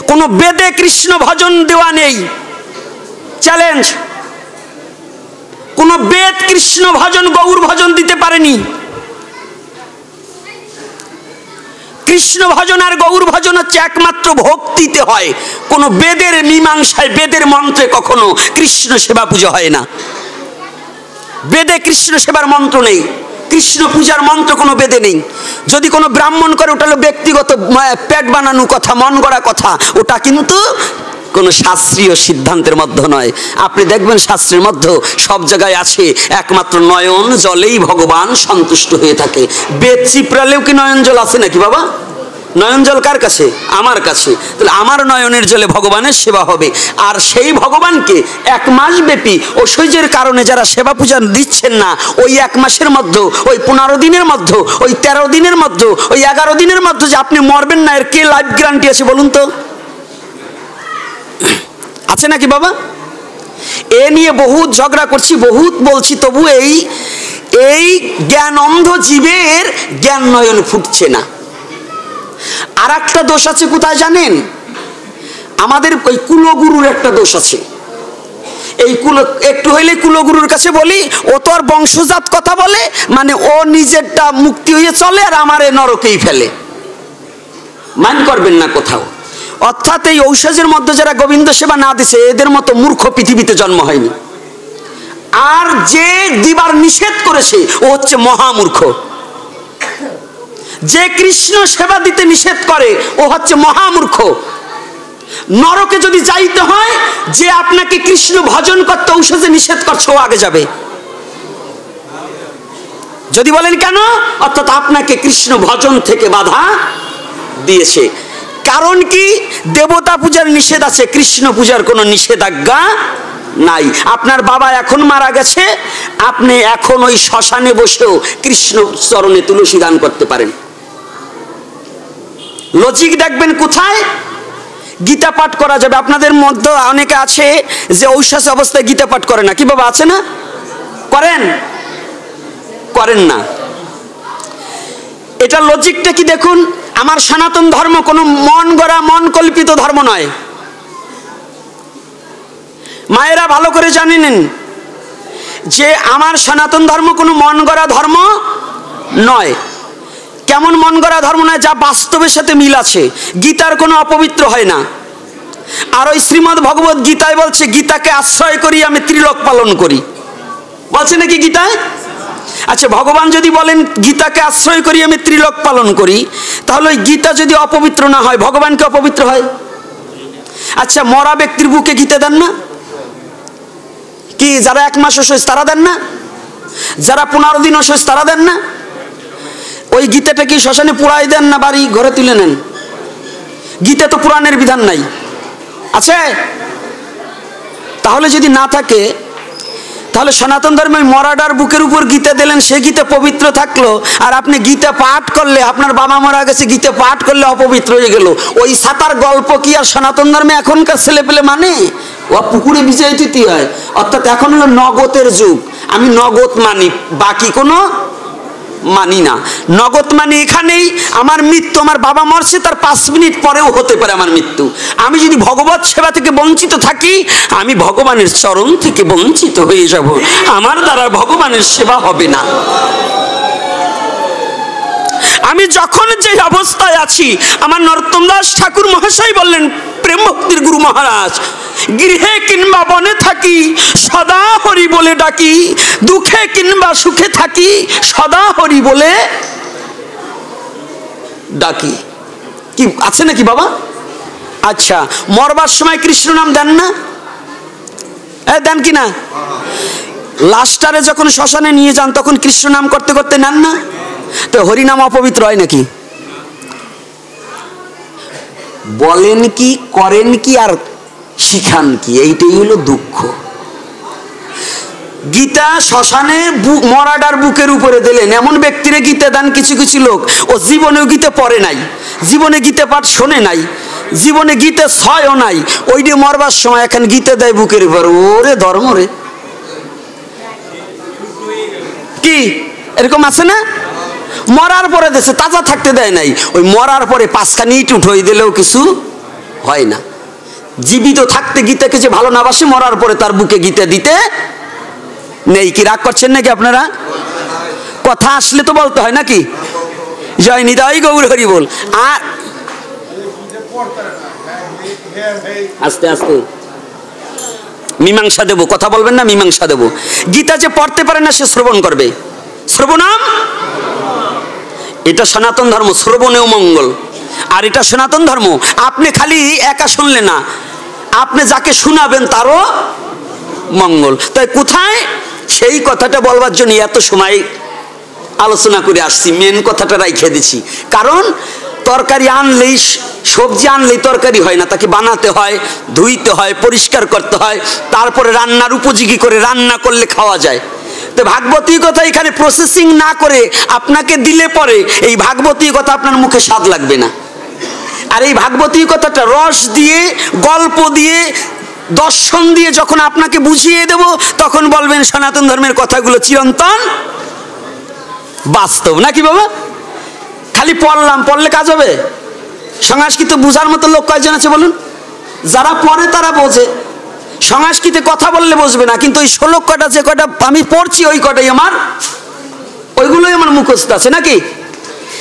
কোন বেদে কৃষ্ণ ভজন দেওয়া নেই। চ্যালেঞ্জ, কোন বেদ কৃষ্ণ ভজন গৌর ভজন দিতে পারেনি। কৃষ্ণ ভজন আর গৌর ভজন হচ্ছে একমাত্র ভক্তিতে হয়। কোন বেদের মীমাংসায় বেদের মন্ত্রে কখনো কৃষ্ণ সেবা পূজা হয় না। বেদে কৃষ্ণ সেবার মন্ত্র নেই, কৃষ্ণ পূজার মন্ত্র কোনো বেদে নেই। যদি কোনো ব্রাহ্মণ করে ওটা হলো ব্যক্তিগত পেট বানানো কথা, মন গড়া কথা, ওটা কিন্তু কোনো শাস্ত্রীয় সিদ্ধান্তের মধ্যে নয়। আপনি দেখবেন শাস্ত্রের মধ্যে সব জায়গায় আছে একমাত্র নয়ন জলেই ভগবান সন্তুষ্ট হয়ে থাকে। বেদ চিপড়ালেও কি নয়ন জল আছে নাকি বাবা? নয়ন জল কার কাছে? আমার কাছে। তাহলে আমার নয়নের জলে ভগবানের সেবা হবে। আর সেই ভগবানকে 1 মাস ব্যাপী ঐশ্বর্যের কারণে যারা সেবা পূজা দিচ্ছেন না, ওই 1 মাসের মধ্যে, ওই 15 দিনের মধ্যে, ওই 13 দিনের মধ্যে, ওই 11 দিনের মধ্যে যে আপনি মরবেন না, এর কে লাইফ গ্যারান্টি আছে বলুন তো? আছে নাকি বাবা? এ নিয়ে বহুত ঝগড়া করছি, বহুত বলছি, তবু এই জ্ঞান অন্ধ জীবের জ্ঞান নয়ন ফুটছে না। আর একটা দোষ আছে কোথায় জানেন? আমাদের ওই কুলগুরুর একটা দোষ আছে। এই কুল একটু হইলে কুলগুরুর কাছে বলি, ও তো আর বংশজাত কথা বলে, মানে ও নিজেরটা মুক্তি হয়ে চলে আর আমারে নরকেই ফেলে। মান করবেন না কোথাও। অর্থাৎ এই ঔষধের মধ্যে যারা গোবিন্দ সেবা না দিছে এদের মতো মূর্খ পৃথিবীতে জন্ম হয়নি। আর যে দিবার নিষেধ করেছে ও হচ্ছে মহামূর্খ। যে কৃষ্ণ সেবা দিতে নিষেধ করে ও হচ্ছে মহামূর্খ। নরকে যদি যাইতে হয়, যে আপনাকে কৃষ্ণ ভজন করতে ঔষধে নিষেধ করছে ও আগে যাবে। যদি বলেন কেন? অর্থাৎ আপনাকে কৃষ্ণ ভজন থেকে বাধা দিয়েছে। কারণ কি? দেবতা পূজার নিষেধ আছে, কৃষ্ণ পূজার কোনো নিষেধাজ্ঞা নাই। আপনার বাবা এখন মারা গেছে, আপনি এখন ওই শ্মশানে বসেও কৃষ্ণ চরণে তুলসী দান করতে পারেন। লজিক দেখবেন কোথায়? গীতা পাঠ করা যাবে। আপনাদের মধ্যে অনেকে আছে যে ঔষধ অবস্থায় গীতা পাঠ করে না, কি বাবা আছে না? করেন? করেন না। এটা লজিকটা কি দেখুন। আমার সনাতন ধর্ম কোনো মন গড়া মন কল্পিত ধর্ম নয়। মায়েরা ভালো করে জানেন যে আমার সনাতন ধর্ম কোনো মন গড়া ধর্ম নয়। কেমন মন গড়া ধর্ম নয়? যা বাস্তবের সাথে মিল আছে। গীতার কোনো অপবিত্র হয় না। আর ওই শ্রীমদ্ ভগবত গীতায় বলছে, গীতাকে আশ্রয় করি আমি ত্রিলোক পালন করি, বলছে নাকি গীতায়? আচ্ছা, ভগবান যদি বলেন গীতাকে আশ্রয় করি আমি ত্রিলোক পালন করি, তাহলে ওই গীতা যদি অপবিত্র না হয়, ভগবানকে অপবিত্র হয়? আচ্ছা, মরা ব্যক্তির বুকে গীতা দেন না কি? যারা 1 মাস ওষুধ তারা দেন না? যারা 15 দিন অসুস্থ তারা দেন না? ওই গীতাটা কি শ্মশানে পুরাই দেন না বাড়ি ঘরে তুলে নেন? গীতা তো পুরাণের বিধান নাই, আছে? তাহলে যদি না থাকে, তাহলে সনাতন ধর্মে মরাডার বুকের উপর গীতা দিলেন, সে গীতা পবিত্র থাকলো, আর আপনি গীতা পাঠ করলে, আপনার বাবা মারা গেছে, গীতা পাঠ করলে অপবিত্র হয়ে গেল। ওই সাতার গল্প কি আর সনাতন ধর্মে এখনকার ছেলে পেলে মানে? ও পুকুরে বিজয় তিথি হয়, অর্থাৎ এখন হলো নগদের যুগ। আমি নগদ মানি, বাকি কোনো মানি না। নগদ মানি এখানেই আমার মৃত্যু, আমার বাবা মরছে তার 5 মিনিট পরেও হতে পারে আমার মৃত্যু। আমি যদি ভগবত সেবা থেকে বঞ্চিত থাকি, আমি ভগবানের চরণ থেকে বঞ্চিত হয়ে যাব, আমার দ্বারা ভগবানের সেবা হবে না। আমি যখন যে অবস্থায় আছি, আমার নরোত্তম দাস ঠাকুর মহাশয় বললেন, প্রেম ভক্তির গুরু মহারাজ, গৃহে কিংবা বনে থাকি সদা হরি বলে ডাকি, দুঃখে কিংবা সুখে থাকি সদা হরি বলে ডাকি। কি আছে নাকি বাবা? আচ্ছা, মরবার সময় কৃষ্ণ নাম দেন না? দেন কি না? লাস্টারে যখন শ্মশানে নিয়ে যান তখন কৃষ্ণ নাম করতে করতে নেন না? তো হরিনাম অপবিত্র হয় নাকি? বলেন কি, করেন কি, আর শিখান কি? এইটাই হলো দুঃখ। গীতা শ্মশানে মরাডার বুকের উপরে দিলেন, এমন ব্যক্তিরে গীতা দান কিছু কিছু লোক, ও জীবনেও গীতা পড়ে নাই, জীবনে গীতা পাঠ শোনে নাই, জীবনে গীতা ছয়ও নাই, ওই দিয়ে মরবার সময় এখন গীতা দেয় বুকের উপর। ওরে ধর্ম রে, কি এরকম আছে না? মরার পরে দেশে তাজা থাকতে দেয় নাই, ওই মরার পরে 5খানি ইট উঠোই দিলেও কিছু হয় না। জীবিত থাকতে গীতাকে যে ভালো না বাসে, মরার পরে তার বুকে গীতা দিতে নেই। কি রাগ করছেন নাকি আপনারা? কথা আসলে তো বলতে হয় নাকি? জয় নিতাই গৌর হরি বল। আর আস্তে আস্তে মীমাংসা দেব, কথা বলবেন না, মীমাংসা দেব। গীতা যে পড়তে পারে না সে শ্রবণ করবে, শ্রবণাম, এটা সনাতন ধর্ম, শ্রবণেও মঙ্গল। আর এটা সনাতন ধর্ম, আপনি খালি একা শুনলে না, আপনি যাকে শোনাবেন তারও মঙ্গল। তাই কোথায় সেই কথাটা বলবার জন্য এত সময় আলোচনা করে আসছি, মেন কথাটা রাইখে দিছি। কারণ তরকারি আনলেই, সবজি আনলেই তরকারি হয় না, তাকে বানাতে হয়, ধুইতে হয়, পরিষ্কার করতে হয়, তারপরে রান্নার উপযোগী করে রান্না করলে খাওয়া যায়। তো ভাগবতী কথা এখানে প্রসেসিং না করে আপনাকে দিলে পরে এই ভাগবতী কথা আপনার মুখে স্বাদ লাগবে না। আর এই ভাগবতী কথাটা রস দিয়ে, গল্প দিয়ে, দর্শন দিয়ে যখন আপনাকে বুঝিয়ে দেব, তখন বলবেন সনাতন ধর্মের কথাগুলো চিরন্তন বাস্তব। নাকি বাবা? খালি পড়লাম, পড়লে কাজ হবে? সংস্কৃত বুঝার মতো লোক কয়জন আছে বলুন? যারা পড়ে তারা বোঝে। সংস্কৃতে কথা বললে বসবে না, কিন্তু ওই শ্লোক কটা যে কটা আমি পড়ছি ওই কটাই আমার, ওইগুলোই আমার মুখস্থ আছে নাকি?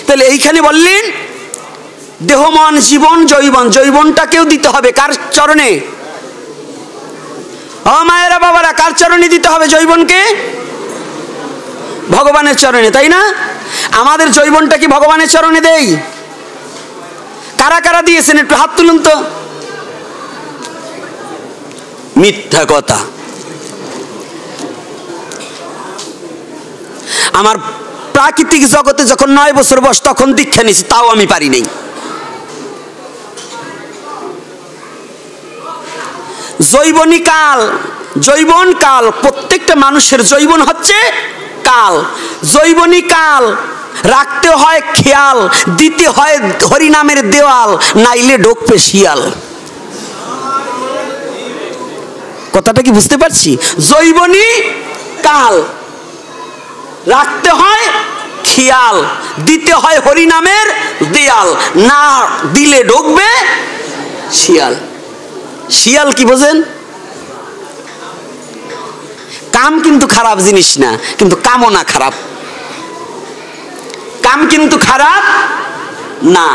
তাহলে এইখানে বললেন দেহ মন জীবন জৈবন, জৈবনটাকেও দিতে হবে কার চরণে? ও মায়েরা বাবারা, কার চরণে দিতে হবে জৈবনকে? ভগবানের চরণে, তাই না? আমাদের জৈবনটা কি ভগবানের চরণে দেই? কারা কারা দিয়েছেন একটু হাত তুলুন তো। মিথ্যা কথা। আমার প্রাকৃতিক জগতে যখন 9 বছর বয়স তখন দীক্ষা নিয়েছি, তাও আমি পারি নাই। জৈবনী কাল, জৈবন কাল, প্রত্যেকটা মানুষের জৈবন হচ্ছে কাল। জৈবনী কাল রাখতে হয় খেয়াল, দিতে হয় হরিনামের দেওয়াল, নাইলে ঢোকবে শিয়াল। কথাটা কি বুঝতে পারছি? জৈবনী কাল রাখতে হয় খেয়াল, দিতে হয় হরিনামের দেয়াল, না দিলে ঢোকবে শিয়াল। শিয়াল কি বোঝেন? কাম কিন্তু খারাপ জিনিস না, কিন্তু কামনা খারাপ। কাম কিন্তু খারাপ না,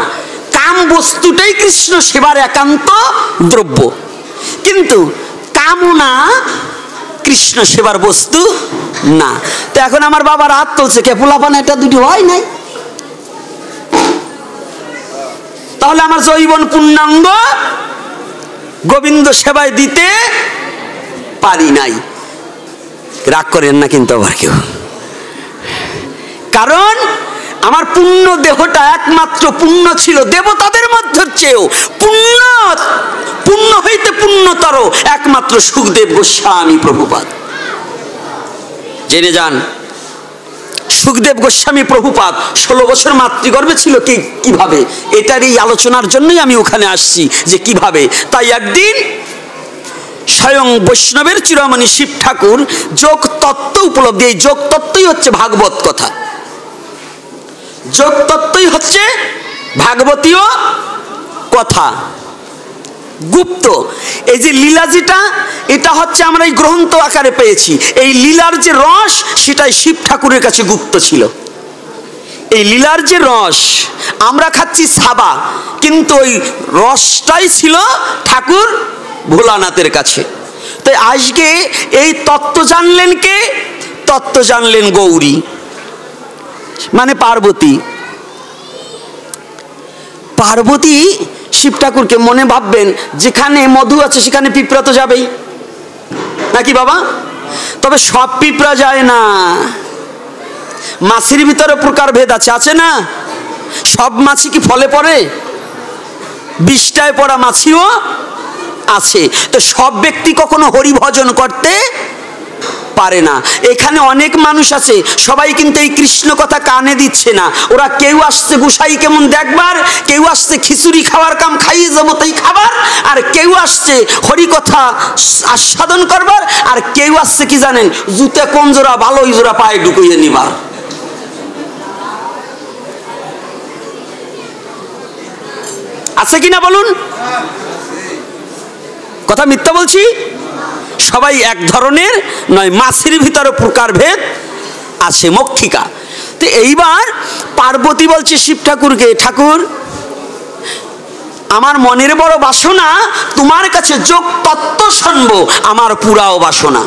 কাম বস্তুটাই কৃষ্ণ সেবার একান্ত দ্রব্য, কিন্তু কামনা কৃষ্ণ সেবার বস্তু না। তো এখন আমার বাবার হাত তুলছে, কে পোলাপান এটা দুটি হয় নাই, তাহলে আমার জৈবন পূর্ণাঙ্গ গোবিন্দ সেবায় দিতে পারি নাই। রাগ করেন না কিন্তু আবার কেউ। কারণ আমার পুণ্য দেহটা একমাত্র পুণ্য ছিল দেবতাদের মধ্যে চেয়েও পুণ্য হইতে পুণ্যতর একমাত্র সুখদেব গোস্বামী প্রভুপাদ। জেনে যান, সুখদেব গোস্বামী প্রভুপাদ 16 বছর মাতৃগর্ভে ছিল কিভাবে, এটার এই আলোচনার জন্যই আমি ওখানে আসছি যে কিভাবে। তাই একদিন স্বয়ং বৈষ্ণবের চূড়ামণি শিব ঠাকুর যোগ তত্ত্ব উপলব্ধি, এই যোগ তত্ত্বই হচ্ছে ভাগবত কথা, যোগ তত্ত্বই হচ্ছে ভাগবতীয় কথা, গুপ্ত। এই যে লীলা যেটা, এটা হচ্ছে আমরা এই গ্রন্থ আকারে পেয়েছি, এই লীলার যে রস সেটাই শিব ঠাকুরের কাছে গুপ্ত ছিল। এই লীলার যে রস আমরা খাচ্ছি সাবা, কিন্তু ওই রসটাই ছিল ঠাকুর ভোলানাথের কাছে। তাই আজকে এই তত্ত্ব জানলেন কে? তত্ত্ব জানলেন গৌরী, মানে পার্বতী। পার্বতী শিব ঠাকুরকে মনে ভাববেন যেখানে মধু আছে সেখানে পিঁপড়া তো যাবেই নাকি বাবা? তবে সব পিঁপড়া যায় না, মাছির ভিতরে প্রকার ভেদ আছে, আছে না? সব মাছি কি ফলে পড়ে? বিষ্ঠায় পড়া মাছিও আছে। তো সব ব্যক্তি কখনো হরি ভজন করতে পারে না। এখানে অনেক মানুষ আছে, সবাই কিন্তু এই কৃষ্ণ কথা কানে দিচ্ছে না। ওরা কেউ আসছে গোসাই কেমন দেখবার, কেউ আসছে খিচুড়ি খাওয়ার কাম খাইয়ে যাবো তাই খাবার, আর কেউ আসছে হরি কথা আস্বাদন করবার, আর কেউ আসছে কি জানেন, জুতে কোন জোড়া ভালো ওই জোড়া পায়ে ঢুকিয়ে নিবার। আছে কিনা বলুন? কথা মিথ্যা বলছি? সবাই এক ধরনের নয়, মাছের ভিতরে প্রকারভেদ আছে, মক্ষিকা। তো এইবার পার্বতী বলছে শিব ঠাকুরকে, ঠাকুর আমার মনের বড় বাসনা তোমার কাছে যোগ তত্ত্ব শুনবো, আমার পুরাও বাসনা।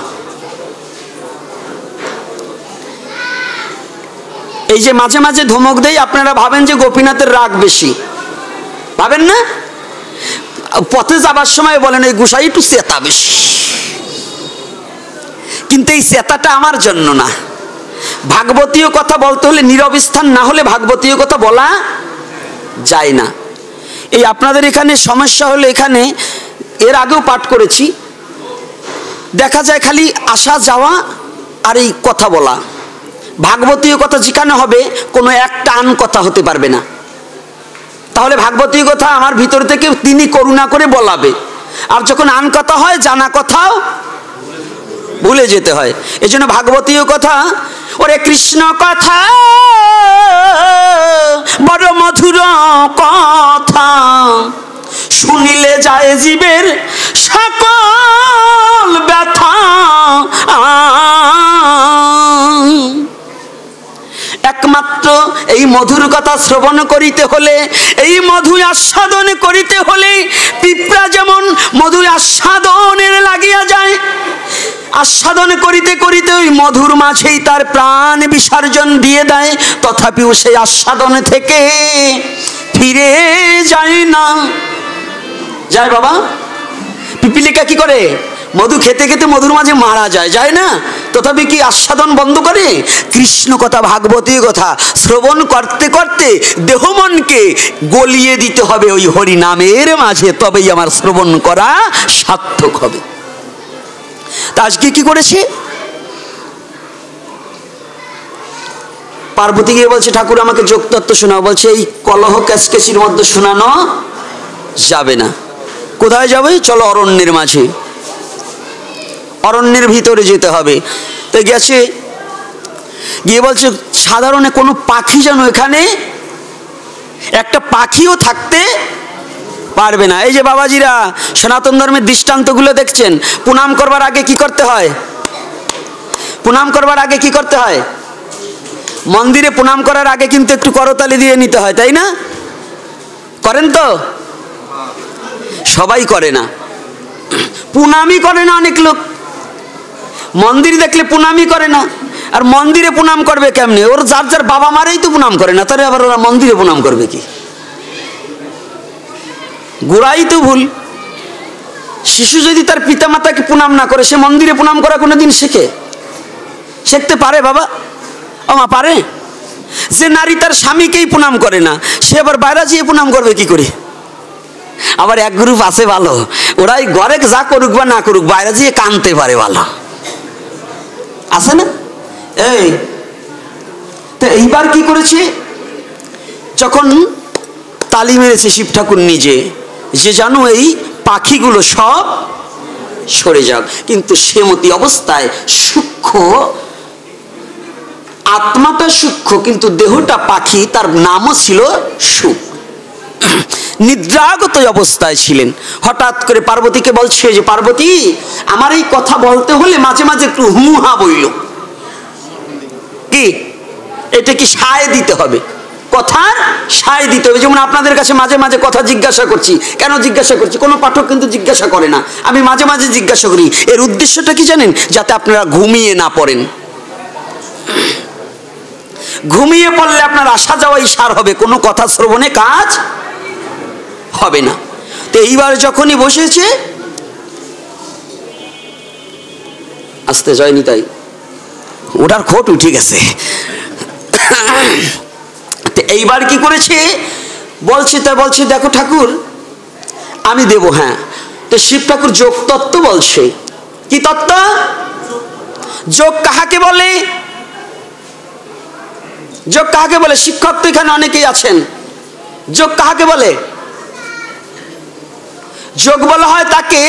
এই যে মাঝে মাঝে ধমক দেই, আপনারা ভাবেন যে গোপীনাথের রাগ বেশি, ভাবেন না? পথে যাবার সময় বলেন এই গোসাই একটু চেতা বেশি, কিন্তু এই চেতাটা আমার জন্য না। ভাগবতীয় কথা বলতে হলে নীরব স্থান না হলে ভাগবতীয় কথা বলা যায় না। এই আপনাদের এখানে সমস্যা হলে, এখানে এর আগেও পাঠ করেছি, দেখা যায় খালি আসা যাওয়া আর এই কথা বলা। ভাগবতীয় কথা যেখানে হবে কোনো একটা আন কথা হতে পারবে না, তাহলে ভাগবতীয় কথা আমার ভিতর থেকে তিনি করুণা করে বলাবে। আর যখন আন কথা হয় জানা কথাও ভুলে যেতে হয়। এজন্য ভাগবতীয় কথা, ওরে কৃষ্ণ কথা বড় মধুর কথা, শুনিলে যায় জীবের সকল ব্যথা। একমাত্র এই মধুর কথা শ্রবণ করিতে হলে, এই মধু আস্বাদন করিতে হলে, পিঁপড়া যেমন মধু আস্বাদনের লাগিয়া যায়, আস্বাদন করিতে করিতে ওই মধুর মাঝেই তার প্রাণ বিসর্জন দিয়ে দেয়, তথাপিও সেই আস্বাদন থেকে ফিরে যায় না। যায় বাবা? পিপিলিকা কি করে? মধু খেতে খেতে মধুর মাঝে মারা যায়, যায় না? তথাপি কি আস্বাদন বন্ধ করে? কৃষ্ণ কথা, ভাগবতী কথা শ্রবণ করতে করতে দেহ মনকে গলিয়ে দিতে হবে ওই হরি নামের মাঝে, তবেই আমার শ্রবণ করা সার্থক হবে। তা আজকে কি করেছে? পার্বতী গিয়ে বলছে ঠাকুর আমাকে যোগতত্ত্ব শোনাও। বলছে এই কলহ ক্যাচকেচির মধ্যে শোনানো যাবে না। কোথায় যাবে? চলো অরণ্যের মাঝে, অরণ্যের ভিতরে যেতে হবে। তো গেছে, গিয়ে বলছে সাধারণ কোনো পাখি যেন এখানে একটা পাখিও থাকতে পারবে না। এই যে বাবাজিরা সনাতন ধর্মের দৃষ্টান্তগুলো দেখছেন, প্রণাম করবার আগে কি করতে হয়? প্রণাম করবার আগে কি করতে হয়? মন্দিরে প্রণাম করার আগে কিন্তু একটু করতালি দিয়ে নিতে হয়, তাই না? করেন তো? সবাই করে না, প্রণামই করে না অনেক লোক। মন্দির দেখলে প্রণামই করে না। আর মন্দিরে প্রণাম করবে কেমনে? ওর যার যার বাবা মারাই তো প্রণাম করে না, তাহলে আবার ওরা মন্দিরে প্রণাম করবে কি? গোড়াই তো ভুল। শিশু যদি তার পিতা মাতাকে প্রণাম না করে, সে মন্দিরে প্রণাম করা কোনোদিন শিখতে পারে বাবা? ও মা পারে? যে নারী তার স্বামীকেই প্রণাম করে না, সে আবার বাইরে যেয়ে প্রণাম করবে কি করে? আবার এক গ্রুপ আছে ভালো, ওরাই ঘরে যা করুক বা না করুক বাইরে যেয়ে কানতে পারে, ভালো আছে না? এই তো এইবার কি করেছে, যখন তালি মেরেছে শিব ঠাকুর নিজে, যে জানো এই পাখিগুলো সব সরে যাক, কিন্তু সেমতি অবস্থায় সূক্ষ্ম, আত্মাটা সূক্ষ্ম কিন্তু দেহটা পাখি, তার নামও ছিল সুখ, নিদ্রাগত অবস্থায় ছিলেন। হঠাৎ করে পার্বতীকে বলছে যে পার্বতী, আমার এই কথা বলতে হলে মাঝে মাঝে একটু হুহা বইল, কি এটা কি সায় দিতে হবে, কথার সায় দিতে হবে। যেমন আপনাদের কাছে মাঝে মাঝে কথা জিজ্ঞাসা করছি, কেন জিজ্ঞাসা করছি? কোনো পাঠক কিন্তু জিজ্ঞাসা করে না, আমি মাঝে মাঝে জিজ্ঞাসা করি। এর উদ্দেশ্যটা কি জানেন? যাতে আপনারা ঘুমিয়ে না পড়েন। ঘুমিয়ে পড়লে আপনার আসা যাওয়াই সার হবে, কোনো কথা শ্রবণে কাজ হবে না। তো এইবার যখনই বসেছে, আস্তে যায়নি তাই ওটার খোট উঠে গেছে। এইবার কি করেছে বলছে, তা বলছে দেখো ঠাকুর আমি দেব। হ্যাঁ, তো শিব ঠাকুর যোগ তত্ত্ব বলছে। কি তত্ত্ব? যোগ কাহাকে বলে? যোগ কাহাকে বলে? শিক্ষক তো এখানে অনেকেই আছেন, যোগ কাহাকে বলে? যোগ বলা হয় তাকে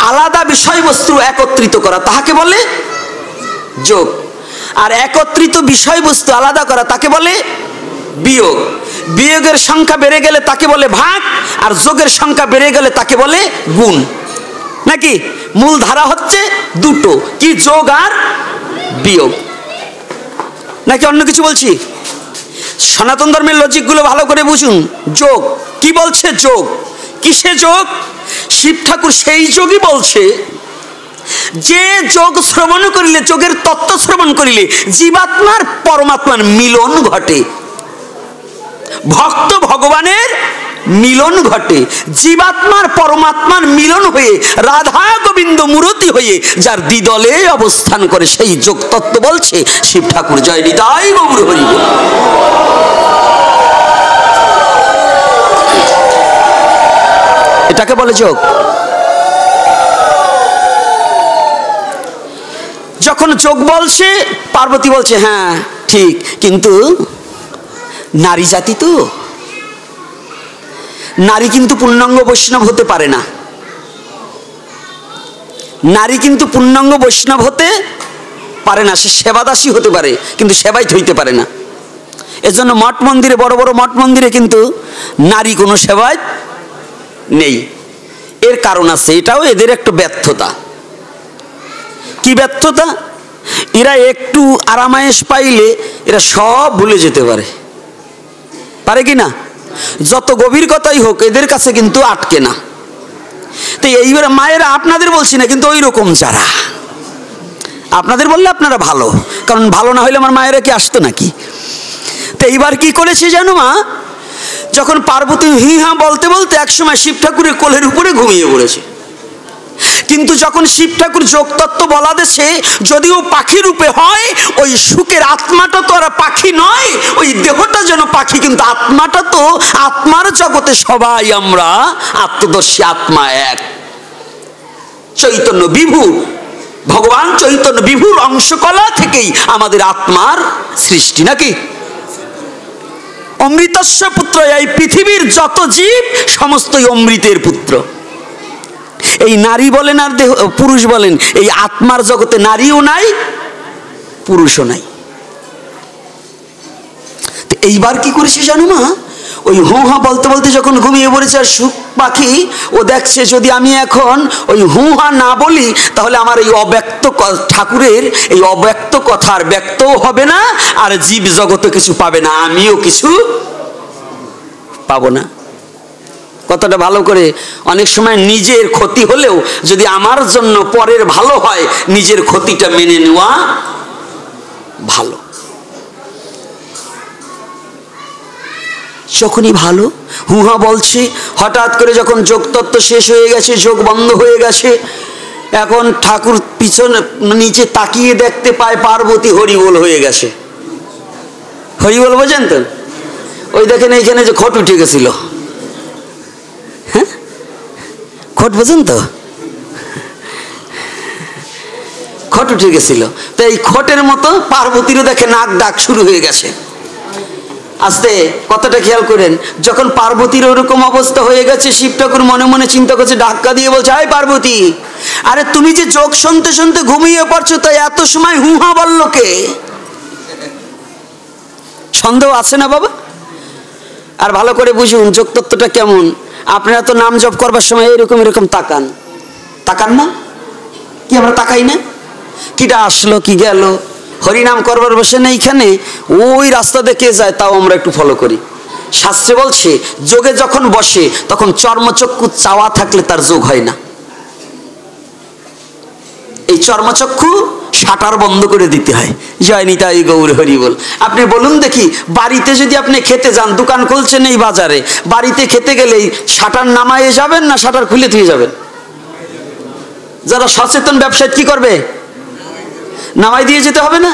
আলাদা বিষয়বস্তু একত্রিত করা, তাহাকে বলে যোগ। আর একত্রিত বিষয়বস্তু আলাদা করা তাকে বলে বিয়োগ। বিয়োগের সংখ্যা বেড়ে গেলে তাকে বলে ভাগ, আর যোগের সংখ্যা বেড়ে গেলে তাকে বলে গুণ। নাকি মূল ধারা হচ্ছে দুটো, কি যোগ আর বিয়োগ, নাকি অন্য কিছু বলছি? সনাতন ধর্মের লজিকগুলো ভালো করে বুঝুন। যোগ কি বলছে? যোগ কিসে যোগ? শিব ঠাকুর সেই যোগই বলছে যে যোগ শ্রবণ করিলে, যোগের তত্ত্ব শ্রবণ করিলে জীবাত্মার পরমাত্মার মিলন ঘটে, ভক্ত ভগবানের মিলন ঘটে, জীবাত্মার পরমাত্মার মিলন হয়ে রাধা গোবিন্দ মূরতি হয়ে যার দ্বিদলে অবস্থান করে, সেই যোগ তত্ত্ব বলছে শিব ঠাকুর। জয় নিতাই গৌর হরি বল। এটাকে বলে যোগ। যখন যোগ বলছে, পার্বতী বলছে হ্যাঁ ঠিক, কিন্তু নারী জাতি তো, নারী কিন্তু পূর্ণাঙ্গ বৈষ্ণব হতে পারে না। নারী কিন্তু পূর্ণাঙ্গ বৈষ্ণব হতে পারে না, সে সেবাদাসী হতে পারে কিন্তু সেবাইত হইতে পারে না। এজন্য মঠ মন্দিরে, বড় বড় মঠ মন্দিরে কিন্তু নারী কোনো সেবায় নেই। এর কারণ আছে, এটাও এদের একটু ব্যর্থতা। কি ব্যর্থতা? এরা একটু আরামায়েশ পাইলে এরা সব ভুলে যেতে পারে, পারে কি না? যত গভীর কথাই হোক এদের কাছে কিন্তু আটকে না। তো এইবার মায়েরা, আপনাদের বলছি না, কিন্তু ওই রকম যারা, আপনাদের বললে আপনারা ভালো, কারণ ভালো না হইলে আমার মায়েরা কি আসতো নাকি? তো এইবার কি করেছে জানো মা? যখন পার্বতী হি হা বলতে বলতে একসময় শিব ঠাকুরের কোলের উপরে ঘুমিয়ে পড়েছে। কিন্তু যখন শিব ঠাকুর যোগতত্ত্ব বলা দেশে, যদিও পাখি রূপে হয়, ওই সুখের আত্মাটা তো আর পাখি নয়, ওই দেহটা যেন পাখি, কিন্তু আত্মাটা তো, আত্মার জগতে সবাই আমরা আত্মদর্শী, আত্মা এক, চৈতন্য বিভু, ভগবান চৈতন্য বিভুর অংশকলা থেকেই আমাদের আত্মার সৃষ্টি, নাকি? অমৃতস্য পুত্র, এই পৃথিবীর যত জীব সমস্তই অমৃতের পুত্র। এই নারী বলেন আর দেহ পুরুষ বলেন, এই আত্মার জগতে নারীও নাই পুরুষও নাই। এইবার কি করেছে জানো মা? ওই হু হা বলতে বলতে যখন ঘুমিয়ে পড়েছে, আর সুখ পাখি ও দেখছে যদি আমি এখন ওই হু হা না বলি তাহলে আমার এই অব্যক্ত ঠাকুরের এই অব্যক্ত কথার ব্যক্তও হবে না, আর জীব জগতে কিছু পাবে না, আমিও কিছু পাবো না। কথাটা ভালো করে, অনেক সময় নিজের ক্ষতি হলেও যদি আমার জন্য পরের ভালো হয়, নিজের ক্ষতিটা মেনে নেওয়া ভালো। যখনই ভালো হুহা বলছে, হঠাৎ করে যখন যোগতত্ত্ব শেষ হয়ে গেছে, যোগ বন্ধ হয়ে গেছে, এখন ঠাকুর পিছনে নিচে তাকিয়ে দেখতে পায় পার্বতী হরিবোল হয়ে গেছে। হরিবল বোঝেন তো? ওই দেখেন এইখানে যে খট উঠে গেছিল, হ্যাঁ খট বোঝেন তো? খট উঠে গেছিল। তো এই খটের মতো পার্বতীরও দেখে নাক ডাক শুরু হয়ে গেছে। আস্তে কথাটা খেয়াল করেন, যখন পার্বতীর ওরকম অবস্থা হয়ে গেছে, শিব ঠাকুর মনে মনে চিন্তা করছে, ধাক্কা দিয়ে বলছে, আয় পার্বতী, আরে তুমি যে যোগ শুনতে শুনতে ঘুমিয়ে পড়ছো, তাই এত সময় হুহা বলল কে? সন্দেহ আছে না বাবা? আর ভালো করে বুঝুন যোগ তত্ত্বটা কেমন। আপনারা তো নাম জপ করবার সময় এরকম এরকম তাকান, তাকান না? কি আমরা তাকাই না? কিটা আসলো কি গেল, হরিনাম করবার বসে না এইখানে, ওই রাস্তা দেখে যায়, তাও আমরা একটু ফলো করি। শাস্ত্রে বলছে যোগে যখন বসে তখন চর্মচক্ষু চাওয়া থাকলে তার যোগ হয় না। এই চর্মচক্ষু শাটার বন্ধ করে দিতে হয়। জয় নিতাই গৌর হরি বল। আপনি বলুন দেখি, বাড়িতে যদি আপনি খেতে যান, দোকান খুলছেন এই বাজারে, বাড়িতে খেতে গেলেই শাটার নামায়ে যাবেন না শাটার খুলে দিয়ে যাবেন? যারা সচেতন ব্যবসায়ী কি করবে? নামাই দিয়ে যেতে হবে না?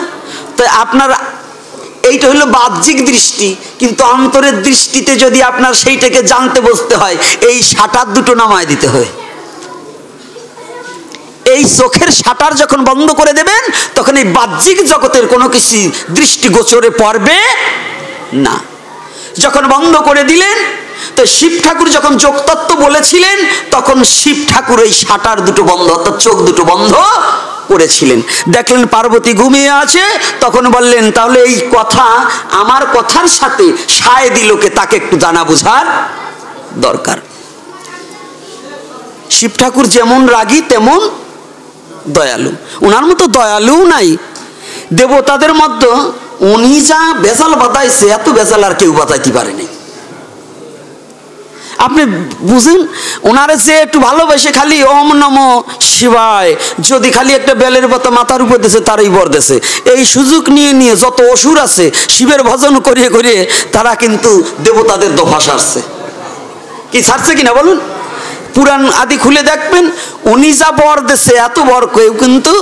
তাই আপনার এইটা হলো বাহ্যিক দৃষ্টি, কিন্তু অন্তরের দৃষ্টিতে যদি আপনার সেইটাকে জানতে বসতে হয়, এই শাটার দুটো নামায় দিতে হয়। এই চোখের শাটার যখন বন্ধ করে দেবেন, তখন এই বাহ্যিক জগতের কোনো কিছু দৃষ্টিগোচরে পড়বে না। যখন বন্ধ করে দিলেন, তো শিব ঠাকুর যখন যোগতত্ত্ব বলেছিলেন, তখন শিব ঠাকুর এই শাটার দুটো বন্ধ, অর্থাৎ চোখ দুটো বন্ধ করেছিলেন। দেখলেন পার্বতী ঘুমিয়ে আছে, তখন বললেন, তাহলে এই কথা আমার কথার সাথে সায় দিল কে, তাকে একটু জানা বোঝার দরকার। শিব ঠাকুর যেমন রাগী তেমন দয়ালু, ওনার মতো দয়ালু নাই দেবতাদের মধ্যে। উনি যা বেজাল বাতাইছে, এত বেজাল আর কেউ বাতাইতে পারেনি। আপনি বুঝেন, ওনারে যে একটু ভালোবেসে খালি ওম নমঃ শিবায়, যদি খালি একটা বেলের পাতা মাথার উপর দিয়েছে, তারই বর দিয়েছে। এই সুযোগ নিয়ে নিয়ে যত অসুর আছে, শিবের ভজন করিয়ে করিয়ে তারা কিন্তু দেবতাদের দফা সারছে। কি ছাড়ছে কিনা বলুন? পুরাণ আদি খুলে দেখবেন, উনি যা বর দেশে, এত বর কেউ কিন্তু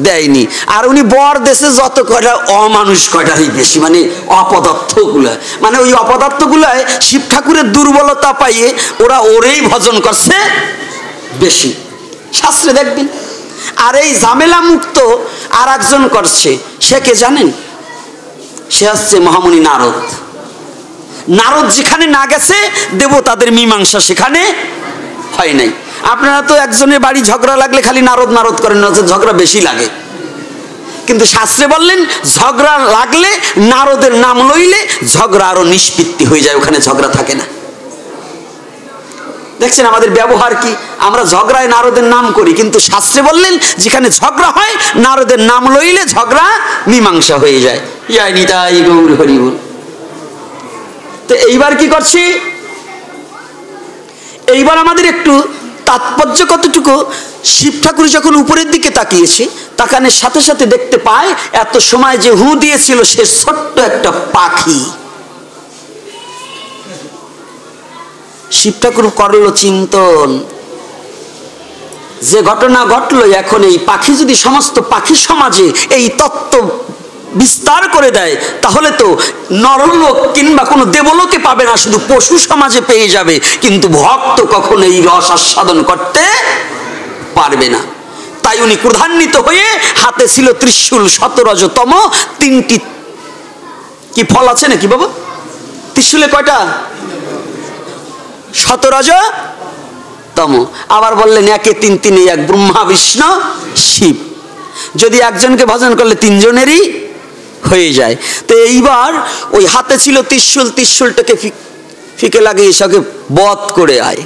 দেয়নি। আর উনি বর দেশে যত কয়টা অমানুষ কয়টাই বেশি, মানে অপদার্থ গুলা, মানে ওই অপদার্থ গুলায় শিব ঠাকুরের দুর্বলতা পাইয়ে ওরা ওরেই ভজন করছে বেশি, শাস্ত্রে দেখবেন। আর এই ঝামেলা মুক্ত আর একজন করছে, সে কে জানেন? সে হচ্ছে মহামুনি নারদ। নারদ যেখানে না গেছে, দেবতাদের মীমাংসা সেখানে হয় নাই। আপনারা তো একজনের বাড়ি ঝগড়া লাগলে খালি নারদ নারদ করেন, ঝগড়া বেশি লাগে। কিন্তু শাস্ত্রে বললেন, ঝগড়া লাগলে নারদের নাম লইলে ঝগড়া আরো নিষ্পত্তি হয়ে যায়, ওখানে ঝগড়া থাকে না। দেখছেন আমাদের ব্যবহার কি, আমরা ঝগড়ায় নারদের নাম করি, কিন্তু শাস্ত্রে বললেন যেখানে ঝগড়া হয় নারদের নাম লইলে ঝগড়া মীমাংসা হয়ে যায়। জয় নিতাই গৌর হরি বল। তো এইবার কি করছি, এইবার আমাদের একটু তাৎপর্য কতটুকু, শিব ঠাকুর যখন উপরের দিকে তাকিয়েছে, তাকানোর সাথে সাথে দেখতে পায় এত সময় যে হু দিয়েছিল সে ছোট্ট একটা পাখি। শিব ঠাকুর করলো চিন্তন, যে ঘটনা ঘটলো, এখন এই পাখি যদি সমস্ত পাখি সমাজে এই তত্ত্ব বিস্তার করে দেয়, তাহলে তো নরলোক কিংবা কোনো দেবলোকে পাবে না, শুধু পশু সমাজে পেয়ে যাবে, কিন্তু ভক্ত কখনো এই রস আস্বাদন করতে পারবে না। তাই উনি ক্রোধান্বিত হয়ে, হাতে ছিল ত্রিশূল, শতরজতম তিনটি কি ফল আছে নাকি বাবা? ত্রিশূলে কয়টা? শতরজতম। আবার বললেন একে তিন, তিনে এক, ব্রহ্মা বিষ্ণু শিব। যদি একজনকে ভজন করলে তিনজনেরই হয়ে যায়। তো এইবার ওই হাতে ছিল ত্রিশূল, ত্রিশূলটাকে ফিকে লাগিয়ে সকে বধ করে আয়।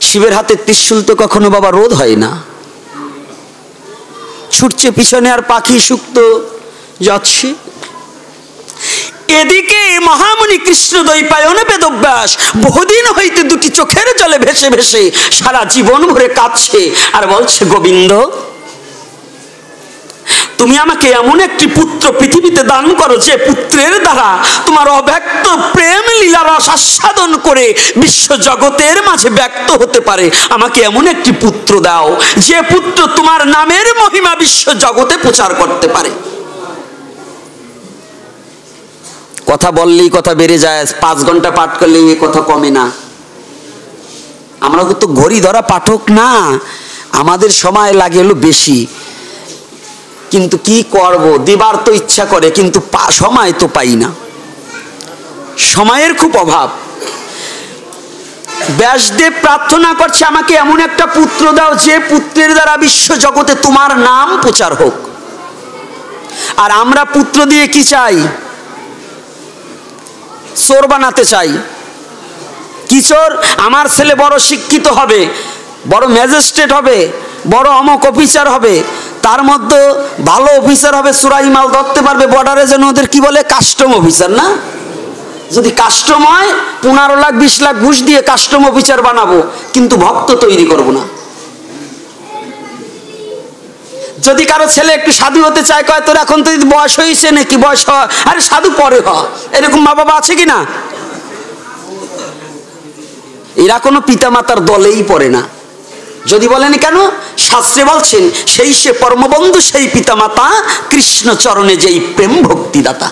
শিবের হাতে ত্রিশূল তো কখনো বাবা রোধ হয় না, ছুটছে পিছনে, আর পাখি সুক্ত যাচ্ছে। এদিকে মহামুনি কৃষ্ণদ্বৈপায়ন বেদব্যাস বহুদিন হইতে দুটি চোখের জলে ভেসে ভেসে সারা জীবন ভরে কাঁদছে, আর বলছে, গোবিন্দ তুমি আমাকে এমন একটি পুত্র পৃথিবীতে দান করো, যে পুত্রের দ্বারা তোমার অব্যক্ত প্রেম লীলা রস আস্বাদন করে বিশ্ব জগতের মাঝে ব্যক্ত হতে পারে। আমাকে এমন একটি পুত্র দাও, যে পুত্র তোমার নামের মহিমা বিশ্ব জগতে প্রচার করতে পারে। কথা বললেই কথা বেড়ে যায়, 5 ঘন্টা পাঠ করলে এই কথা কমে না। আমরা তো ঘড়ি ধরা পাঠক না, আমাদের সময় লাগে হলো বেশি, কিন্তু কি করব, দিবার তো ইচ্ছা করে কিন্তু সময় তো পাই না, সময়ের খুব অভাব। ব্যাসদেব প্রার্থনা করছে, আমাকে এমন একটা পুত্র দাও যে পুত্রের দ্বারা বিশ্ব জগতে তোমার নাম প্রচার হোক। আর আমরা পুত্র দিয়ে কি চাই? চোর বানাতে চাই। কি চোর? আমার ছেলে বড় শিক্ষিত হবে, বড় ম্যাজিস্ট্রেট হবে, বড় অমক অফিসার হবে, তার মধ্যে ভালো অফিসার হবে, চোরাই মাল ধরতে পারবে বর্ডারে, যেন ওদের কি বলে কাস্টম অফিসার না? যদি কাস্টম হয় 15 লাখ 20 লাখ ঘুষ দিয়ে কাস্টম অফিসার বানাবো, কিন্তু ভক্ত তৈরি করব না। যদি কারো ছেলে একটু সাধু হতে চায়, কয় তোর এখন তো বয়স হয়েছে নাকি, বয়স আরে সাধু পরে হ, এরকম মা বাবা আছে কি না? এরা কোনো পিতামাতার দলেই পড়ে না। যদি বলেন কেন? শাস্ত্রে বলছেন, সেই সে পরমবন্ধু সেই পিতামাতা, কৃষ্ণ চরণে যেই প্রেম ভক্তিদাতা।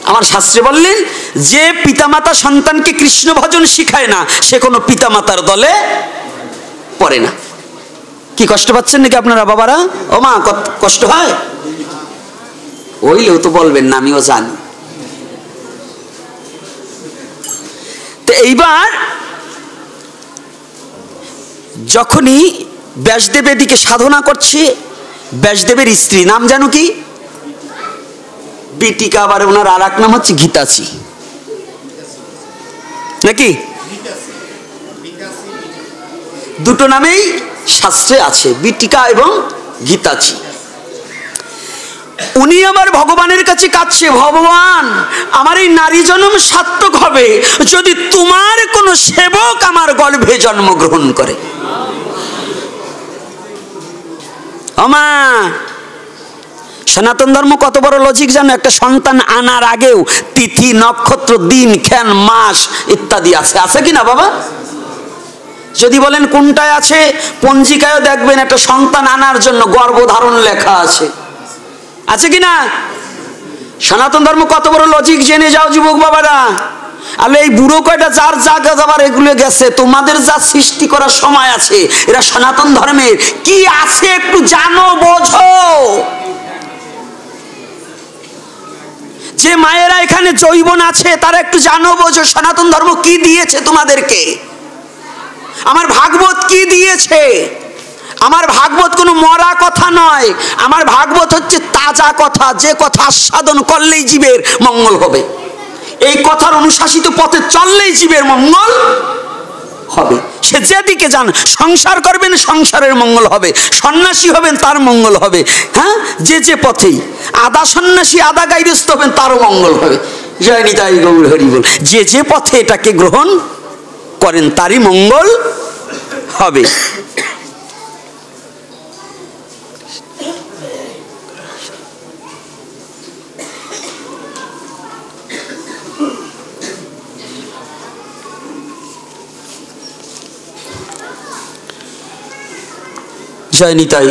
আমার শাস্ত্রে বললেন, যে পিতামাতা সন্তানকে কৃষ্ণ ভজন শিখায় না, সে কোনো পিতামাতার দলে পড়ে না। কি কষ্ট পাচ্ছেন নাকি আপনারা বাবারা? ও মা, কষ্ট হয়? ওইলেও তো বলবেন না, আমিও জানি। তো এইবার যখনই ব্যাসদেব এদিকে সাধনা করছে, ব্যাসদেবের স্ত্রী নাম জানো কি? বিটিকা, আবার ওনার আর এক নাম হচ্ছে গীতাচি, নাকি? দুটো নামেই শাস্ত্রে আছে, বিটিকা এবং গীতাচি। উনি আবার ভগবানের কাছে কাঁদছে, ভগবান আমার এই নারী জন্ম সার্থক হবে যদি তোমার কোন সেবক আমার গর্ভে জন্মগ্রহণ করে। আমা, সনাতন ধর্ম কত বড় লজিক জানো? একটা সন্তান আনার আগেও তিথি নক্ষত্র দিন ক্ষণ মাস ইত্যাদি আছে, আছে কি না বাবা? যদি বলেন কোনটায় আছে, পঞ্জিকায়ও দেখবেন একটা সন্তান আনার জন্য গর্ভধারণ লেখা আছে, আছে কি না? সনাতন ধর্ম কত বড় লজিক জেনে যাও যুবক বাবারা। আর এই বুড়ো কয়টা যার জায়গা যাবার এগুলো গেছে, তোমাদের যা সৃষ্টি করার সময় আছে, এরা সনাতন ধর্মের কি আছে একটু জানো বোঝো। যে মায়েরা এখানে যৌবন আছে তারা একটু জানো বোঝো, সনাতন ধর্ম কি দিয়েছে তোমাদেরকে, আমার ভাগবত কি দিয়েছে। আমার ভাগবত কোনো মরা কথা নয়, আমার ভাগবত হচ্ছে তাজা কথা, যে কথা আস্বাদন করলেই জীবের মঙ্গল হবে, এই কথার অনুশাসিত পথে চললেই জীবের মঙ্গল হবে। সে যেদিকে যান, সংসার করবেন সংসারের মঙ্গল হবে, সন্ন্যাসী হবেন তার মঙ্গল হবে, হ্যাঁ, যে যে পথেই, আদা সন্ন্যাসী আদা গাইরস্থ হবেন তারও মঙ্গল হবে। জয় নিতাই গৌর হরি বল। যে যে পথে এটাকে গ্রহণ করেন তারই মঙ্গল হবে। জয় নিতাই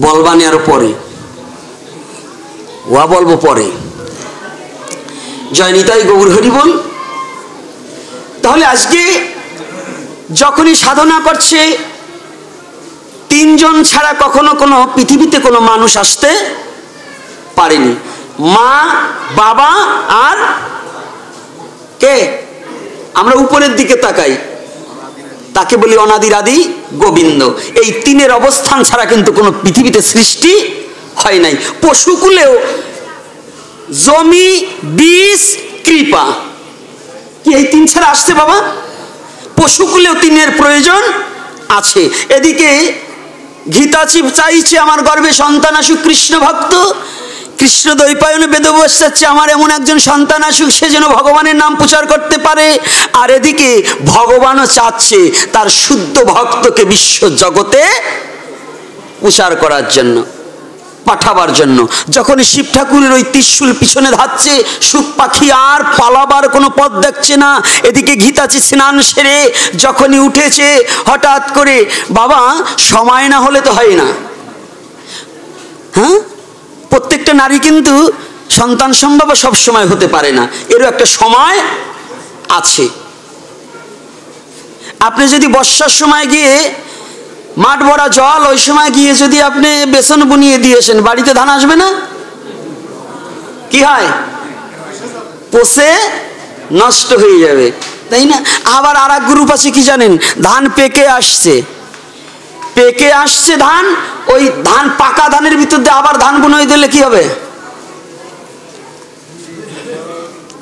বলবানি আরো পরে, ওয়া বলবো পরে। জয় নিতাই গৌর হরি বল। তাহলে আজকে যখনই সাধনা করছে, 3 জন ছাড়া কখনো কোনো পৃথিবীতে কোনো মানুষ আসতে পারেনি, মা বাবা আর কে? আমরা উপরের দিকে তাকাই, তাকে বলি অনাদির আদি গোবিন্দ। এই 3-এর অবস্থান ছাড়া কিন্তু কোনো পৃথিবীতে সৃষ্টি হয় নাই। পশুকুলেও জমি, বীজ, কৃপা, কি এই 3 ছাড়া আসছে বাবা? পশুকুলেও 3-এর প্রয়োজন আছে। এদিকে গীতাচি চাইছে আমার গর্ভে সন্তান আসুক, কৃষ্ণ ভক্ত, কৃষ্ণ দ্বৈপায়নে বেদব্যাস চাচ্ছে আমার এমন একজন সন্তান আসুক সে যেন ভগবানের নাম প্রচার করতে পারে। আর এদিকে ভগবানও চাচ্ছে তার শুদ্ধ ভক্তকে বিশ্ব জগতে প্রচার করার জন্য, পাঠাবার জন্য। যখন শিব ঠাকুরের ওই ত্রিশূল পিছনে ধাচ্ছে, সুখ পাখি আর পালাবার কোনো পথ দেখছে না। এদিকে গীতাচি স্নান সেরে যখনই উঠেছে, হঠাৎ করে বাবা সময় না হলে তো হয় না, হ্যাঁ, প্রত্যেকটা নারী কিন্তু সন্তান সম্ভব সব সময় হতে পারে না, এরও একটা সময় আছে। আপনি যদি বর্ষার সময় গিয়ে মাঠ ভরা জল, ওই সময় গিয়ে যদি আপনি বেসন বুনিয়ে দিয়েছেন, বাড়িতে ধান আসবে না? কি হয়? পচে নষ্ট হয়ে যাবে, তাই না? আবার আর এক গ্রুপ আছে, কি জানেন? ধান পেকে আসছে, পেকে আসছে ধান, ওই ধান পাকা ধানের ভিতর দিয়ে আবার ধান বুনিয়ে দিলে কি হবে?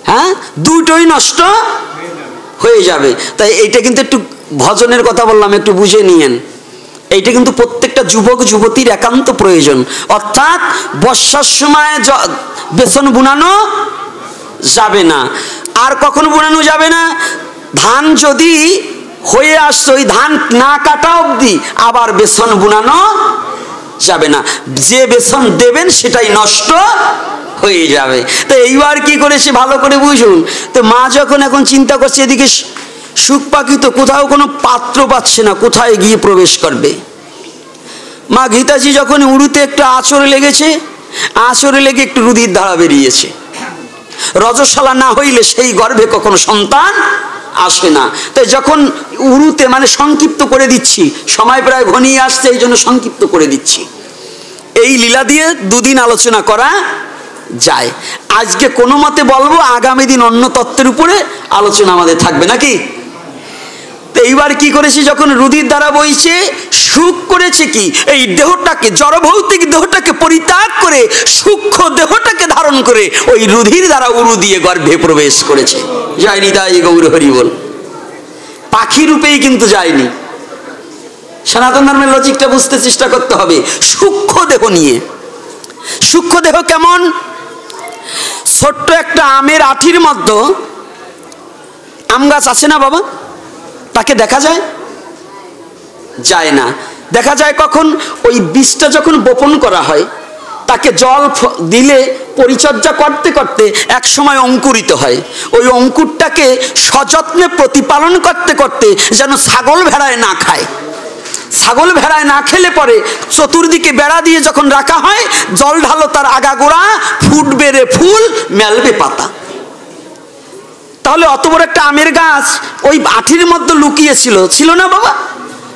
হ্যাঁ, দুটোই নষ্ট হয়ে যাবে। তাই এইটা কিন্তু একটু ভজনের কথা বললাম, একটু বুঝে নিয়েন। এইটা কিন্তু প্রত্যেকটা যুবক যুবতীর একান্ত প্রয়োজন। অর্থাৎ বর্ষার সময় বেসন বুনানো যাবে না। আর কখন বুনানো যাবে না? ধান যদি হয়ে আসছে, ওই ধান না কাটা অবধি আবার বেসন বুনানো যাবে না। যে বেসন দেবেন সেটাই নষ্ট হয়ে যাবে। তো এইবার কি করেছে ভালো করে বুঝুন। তো মা যখন এখন চিন্তা করছে, এদিকে সুখ পাখি তো কোথাও কোনো পাত্র পাচ্ছে না, কোথায় গিয়ে প্রবেশ করবে। মা গীতাজি যখন উড়ুতে একটু আঁচড়ে লেগেছে, আঁচড়ে লেগে একটু রুধির ধারা বেরিয়েছে। রজস্বলা না হইলে সেই গর্ভে কখনো সন্তান আসে না। তাই যখন উড়ুতে, মানে সংক্ষিপ্ত করে দিচ্ছি, সময় প্রায় ঘনিয়ে আসছে, এই জন্য সংক্ষিপ্ত করে দিচ্ছি। এই লীলা দিয়ে দুদিন আলোচনা করা যায়। আজকে কোনো মতে বলবো, আগামী দিন অন্য তত্ত্বের উপরে আলোচনা আমাদের থাকবে, নাকি? তো এইবার কি করেছে, যখন রুধির দ্বারা বইছে, সুখ করেছে কি, এই দেহটাকে, জড়ভৌতিক দেহটাকে পরিত্যাগ করে সূক্ষ্ম দেহটাকে ধারণ করে ওই রুধির দ্বারা উরু দিয়ে গর্ভে প্রবেশ করেছে। যায়নি তাই গৌর হরি বল, পাখি রূপেই কিন্তু যায়নি। সনাতন ধর্মের লজিকটা বুঝতে চেষ্টা করতে হবে। সূক্ষ্ম দেহ নিয়ে, সূক্ষ্ম দেহ কেমন? ছোট্ট একটা আমের আঠির মধ্যে আম গাছ আছে না বাবা? তাকে দেখা যায়? যায় না। দেখা যায় কখন? ওই বীজটা যখন বপন করা হয়, তাকে জল দিলে পরিচর্যা করতে করতে এক সময় অঙ্কুরিত হয়। ওই অঙ্কুরটাকে সযত্নে প্রতিপালন করতে করতে যেন ছাগল ভেড়ায় না খায়। ছাগল ভেড়ায় না খেলে পরে চতুর্দিকে বেড়া দিয়ে যখন রাখা হয়, জল ঢালো তার আগাগোড়া, ফুটবে রে ফুল, মেলবে পাতা। তাহলে অত বড় একটা আমের গাছ ওই আঠির মধ্যে লুকিয়েছিল, ছিল না বাবা?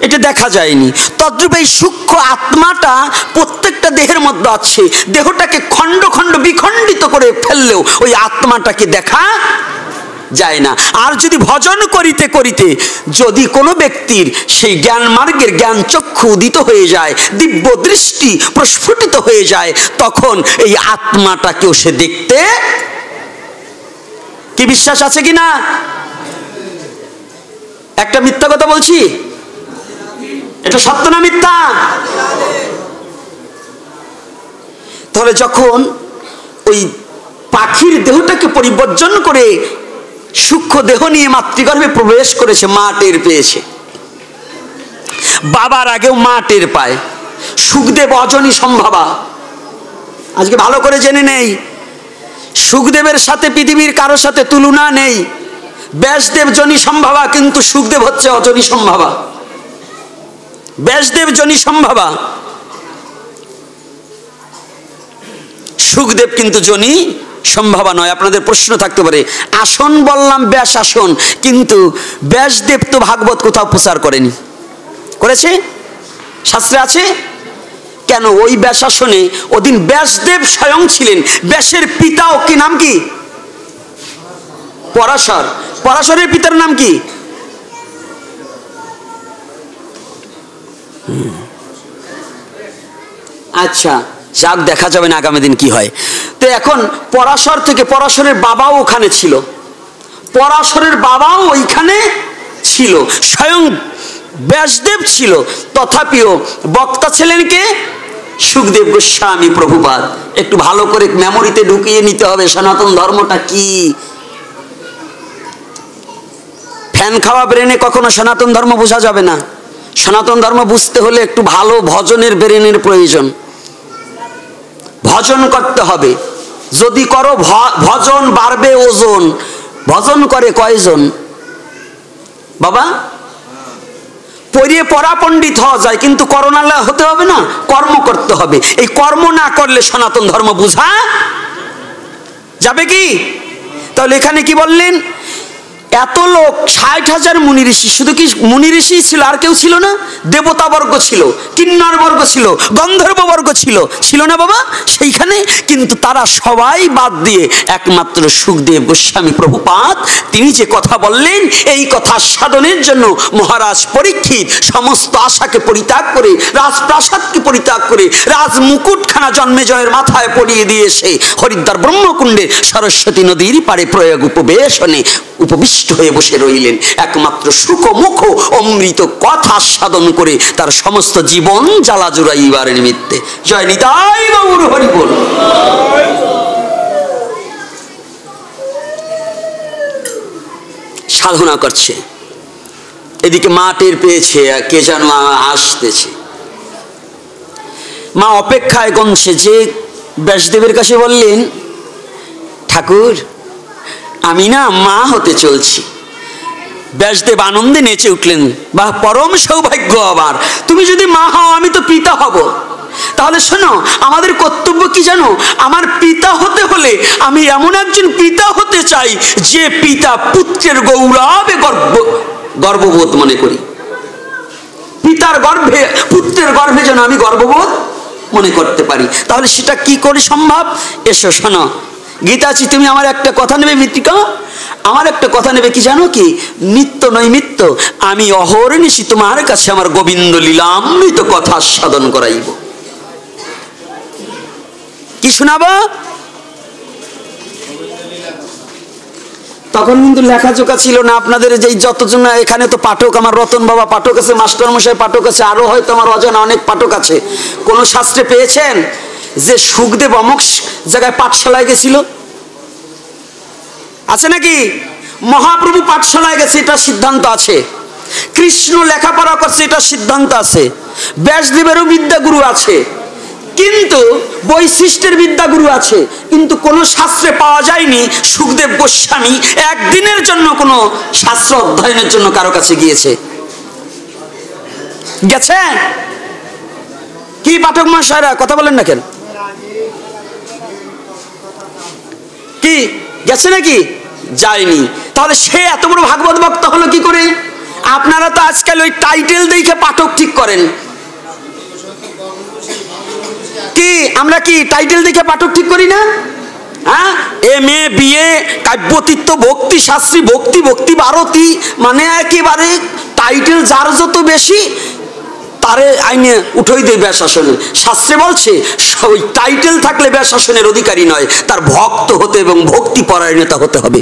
এটা দেখা যায়নি। তদ্রূপ এই সূক্ষ্ম আত্মাটা প্রত্যেকটা দেহের মধ্যে আছে। দেহটাকে খণ্ড খণ্ড বিখণ্ডিত করে ফেললেও ওই আত্মাটাকে দেখা যায় না। আর যদি ভজন করিতে করিতে যদি কোনো ব্যক্তির সেই জ্ঞান মার্গের জ্ঞান চক্ষু উদিত হয়ে যায়, দিব্য দৃষ্টি প্রস্ফুটিত হয়ে যায়, তখন এই আত্মাটাকেও সে দেখতে, কি বিশ্বাস আছে কি না? একটা মিথ্যা কথা বলছি? এটা সত্য না মিথ্যা? তাহলে যখন ওই পাখির দেহটাকে পরিবর্জন করে সূক্ষ্ম দেহ নিয়ে মাতৃগর্ভে প্রবেশ করেছে, মা টের পেয়েছে। বাবার আগেও মা টের পায়। সুখদেব অজনী সম্ভাবা। আজকে ভালো করে জেনে নেই, সুখদেবের সাথে পৃথিবীর কারোর সাথে তুলনা নেই। ব্যাসদেব জনী সম্ভাবা, কিন্তু সুখদেব হচ্ছে অজনী সম্ভাবা। ব্যাসদেব জনী সম্ভাবা, সুখদেব কিন্তু জনী সম্ভাবা নয়। আপনাদের প্রশ্ন থাকতে পারে, আসন বললাম ব্যাস আসন, কিন্তু ব্যাসদেব তো ভাগবত কোথাও প্রচার করেনি। করেছে? শাস্ত্রে আছে? কেন? ওই ব্যাসাসনে ওদিন ব্যাসদেব স্বয়ং ছিলেন। ব্যাসের পিতাও কি নাম কি? পরাশর। পরাশরের পিতার নাম কি? আচ্ছা, যাক, দেখা যাবে না আগামী দিন কি হয়। তো এখন পরাশর থেকে, পরাশরের বাবাও ওখানে ছিল, পরাশরের বাবাও ওইখানে ছিল, স্বয়ং ব্যাসদেব ছিল। তথাপিও বক্তা ছিলেন কে? সুখদেব গোস্বামী প্রভুপাদ। একটু ভালো করে মেমোরিতে ঢুকিয়ে নিতে হবে সনাতন ধর্মটা কি। ফ্যান খাওয়া ব্রেনে কখনো সনাতন ধর্ম বোঝা যাবে না। সনাতন ধর্ম বুঝতে হলে একটু ভালো ভজনের ব্রেনের প্রয়োজন। ভজন করতে হবে। যদি করো ভজন, বাড়বে ওজন। ভজন করে কয়জন বাবা? পড়িয়ে পড়া পণ্ডিত হওয়া যায়, কিন্তু করোনালা হতে হবে না, কর্ম করতে হবে। এই কর্ম না করলে সনাতন ধর্ম বোঝা যাবে কি? তাহলে এখানে কি বললেন? এত লোক, 60,000 মুনি ঋষি। শুধু কি মুনি ঋষি ছিল, আর কেউ ছিল না? দেবতা বর্গ ছিল, কিন্নর বর্গ ছিল, গন্ধর্ব বর্গ ছিল, ছিল না বাবা সেইখানে? কিন্তু তারা সবাই বাদ দিয়ে একমাত্র সুখদেব গোস্বামী প্রভুপাদ, তিনি যে কথা বললেন, এই কথা সাধনের জন্য মহারাজ পরীক্ষিত সমস্ত আশাকে পরিত্যাগ করে, রাজপ্রাসাদকে পরিত্যাগ করে, রাজ মুকুটখানা জন্মেজয়ের মাথায় পরিয়ে দিয়ে এসে হরিদ্বার ব্রহ্মকুণ্ডে সরস্বতী নদীর পারে প্রয়াগ উপবেশনে উপবিষ্ট হয়ে বসে রইলেন। একমাত্র সুখ মুখ অমৃত কথা সাধন করে তার সমস্ত জীবন জ্বালা জুড়াইবার নিমিত্তে। জয় নিতাই গৌর হরি বল। সাধনা করছে, এদিকে মা টের পেয়েছে কে যেন আসতেছে। মা অপেক্ষায় গনছে যে ব্যাসদেবের কাছে বললেন, ঠাকুর আমি না মা হতে চলছি। ব্যাসদেব আনন্দে নেচে উঠলেন, বাহ পরম সৌভাগ্য, আবার তুমি যদি মা হও আমি তো পিতা হব। তাহলে শোনো, আমাদের কর্তব্য কি জানো? আমার পিতা হতে হলে আমি এমন একজন পিতা হতে চাই যে পিতা পুত্রের গৌরবে গর্ববোধ মনে করি। পিতার গর্ভে, পুত্রের গর্ভে যেন আমি গর্ববোধ মনে করতে পারি। তাহলে সেটা কি করে সম্ভব? এসো শোনো, গীতাচি তুমি আমার একটা কথা নেবে মৃত্তিকা, আমার একটা কথা নেবে কি জানো কি? নিত্য নৈমিত্য আমি অহর্নিশি তোমার কাছে আমার গোবিন্দ লীলামৃত কথা সাধন করাইব। কি শোনাবো? তখন কিন্তু লেখাজোকা ছিল না আপনাদের, যেই যতজন এখানে তো পাঠক, আমার রতন বাবা পাঠক আছে, মাস্টার মশাই পাঠক আছে, আরো হয়তো আমার অজানা অনেক পাঠক আছে। কোন শাস্ত্রে পেয়েছেন যে সুখদেব অমুক জায়গায় পাঠশালায় গেছিল? আছে নাকি? মহাপ্রভু পাঠশালায় গেছে, এটা সিদ্ধান্ত আছে। কৃষ্ণ লেখাপড়া করছে, এটা সিদ্ধান্ত আছে। ব্যাসদেবেরও বিদ্যাগুরু আছে, কিন্তু বৈশিষ্ট্যের বিদ্যাগুরু আছে, কিন্তু কোন শাস্ত্রে পাওয়া যায়নি সুখদেব গোস্বামী একদিনের জন্য কোন শাস্ত্র অধ্যয়নের জন্য কারো কাছে গিয়েছে। গেছে কি পাঠক মহাশয়রা? কথা বলেন না কেন? কি গেছে নাকি? যায়নি। তাহলে সে এত বড় ভাগবত ভক্ত হলো কি করে? আপনারা তো আজকাল ওই টাইটেল দেখে পাঠক ঠিক করেন। কি আমরা কি টাইটেল দেখে পাঠক ঠিক করি না? হ্যাঁ, MA BA কাব্যতীর্থ ভক্তি শাস্ত্রী ভক্তি ভক্তি ভারতী, মানে একেবারে টাইটেল যার যত বেশি তারে আইনে উঠোই দেয় ব্যাসাসনে। শাস্ত্রে বলছে ওই টাইটেল থাকলে ব্যাসাসনের অধিকারী নয়, তার ভক্ত হতে এবং ভক্তি পরায়ণতা হতে হবে।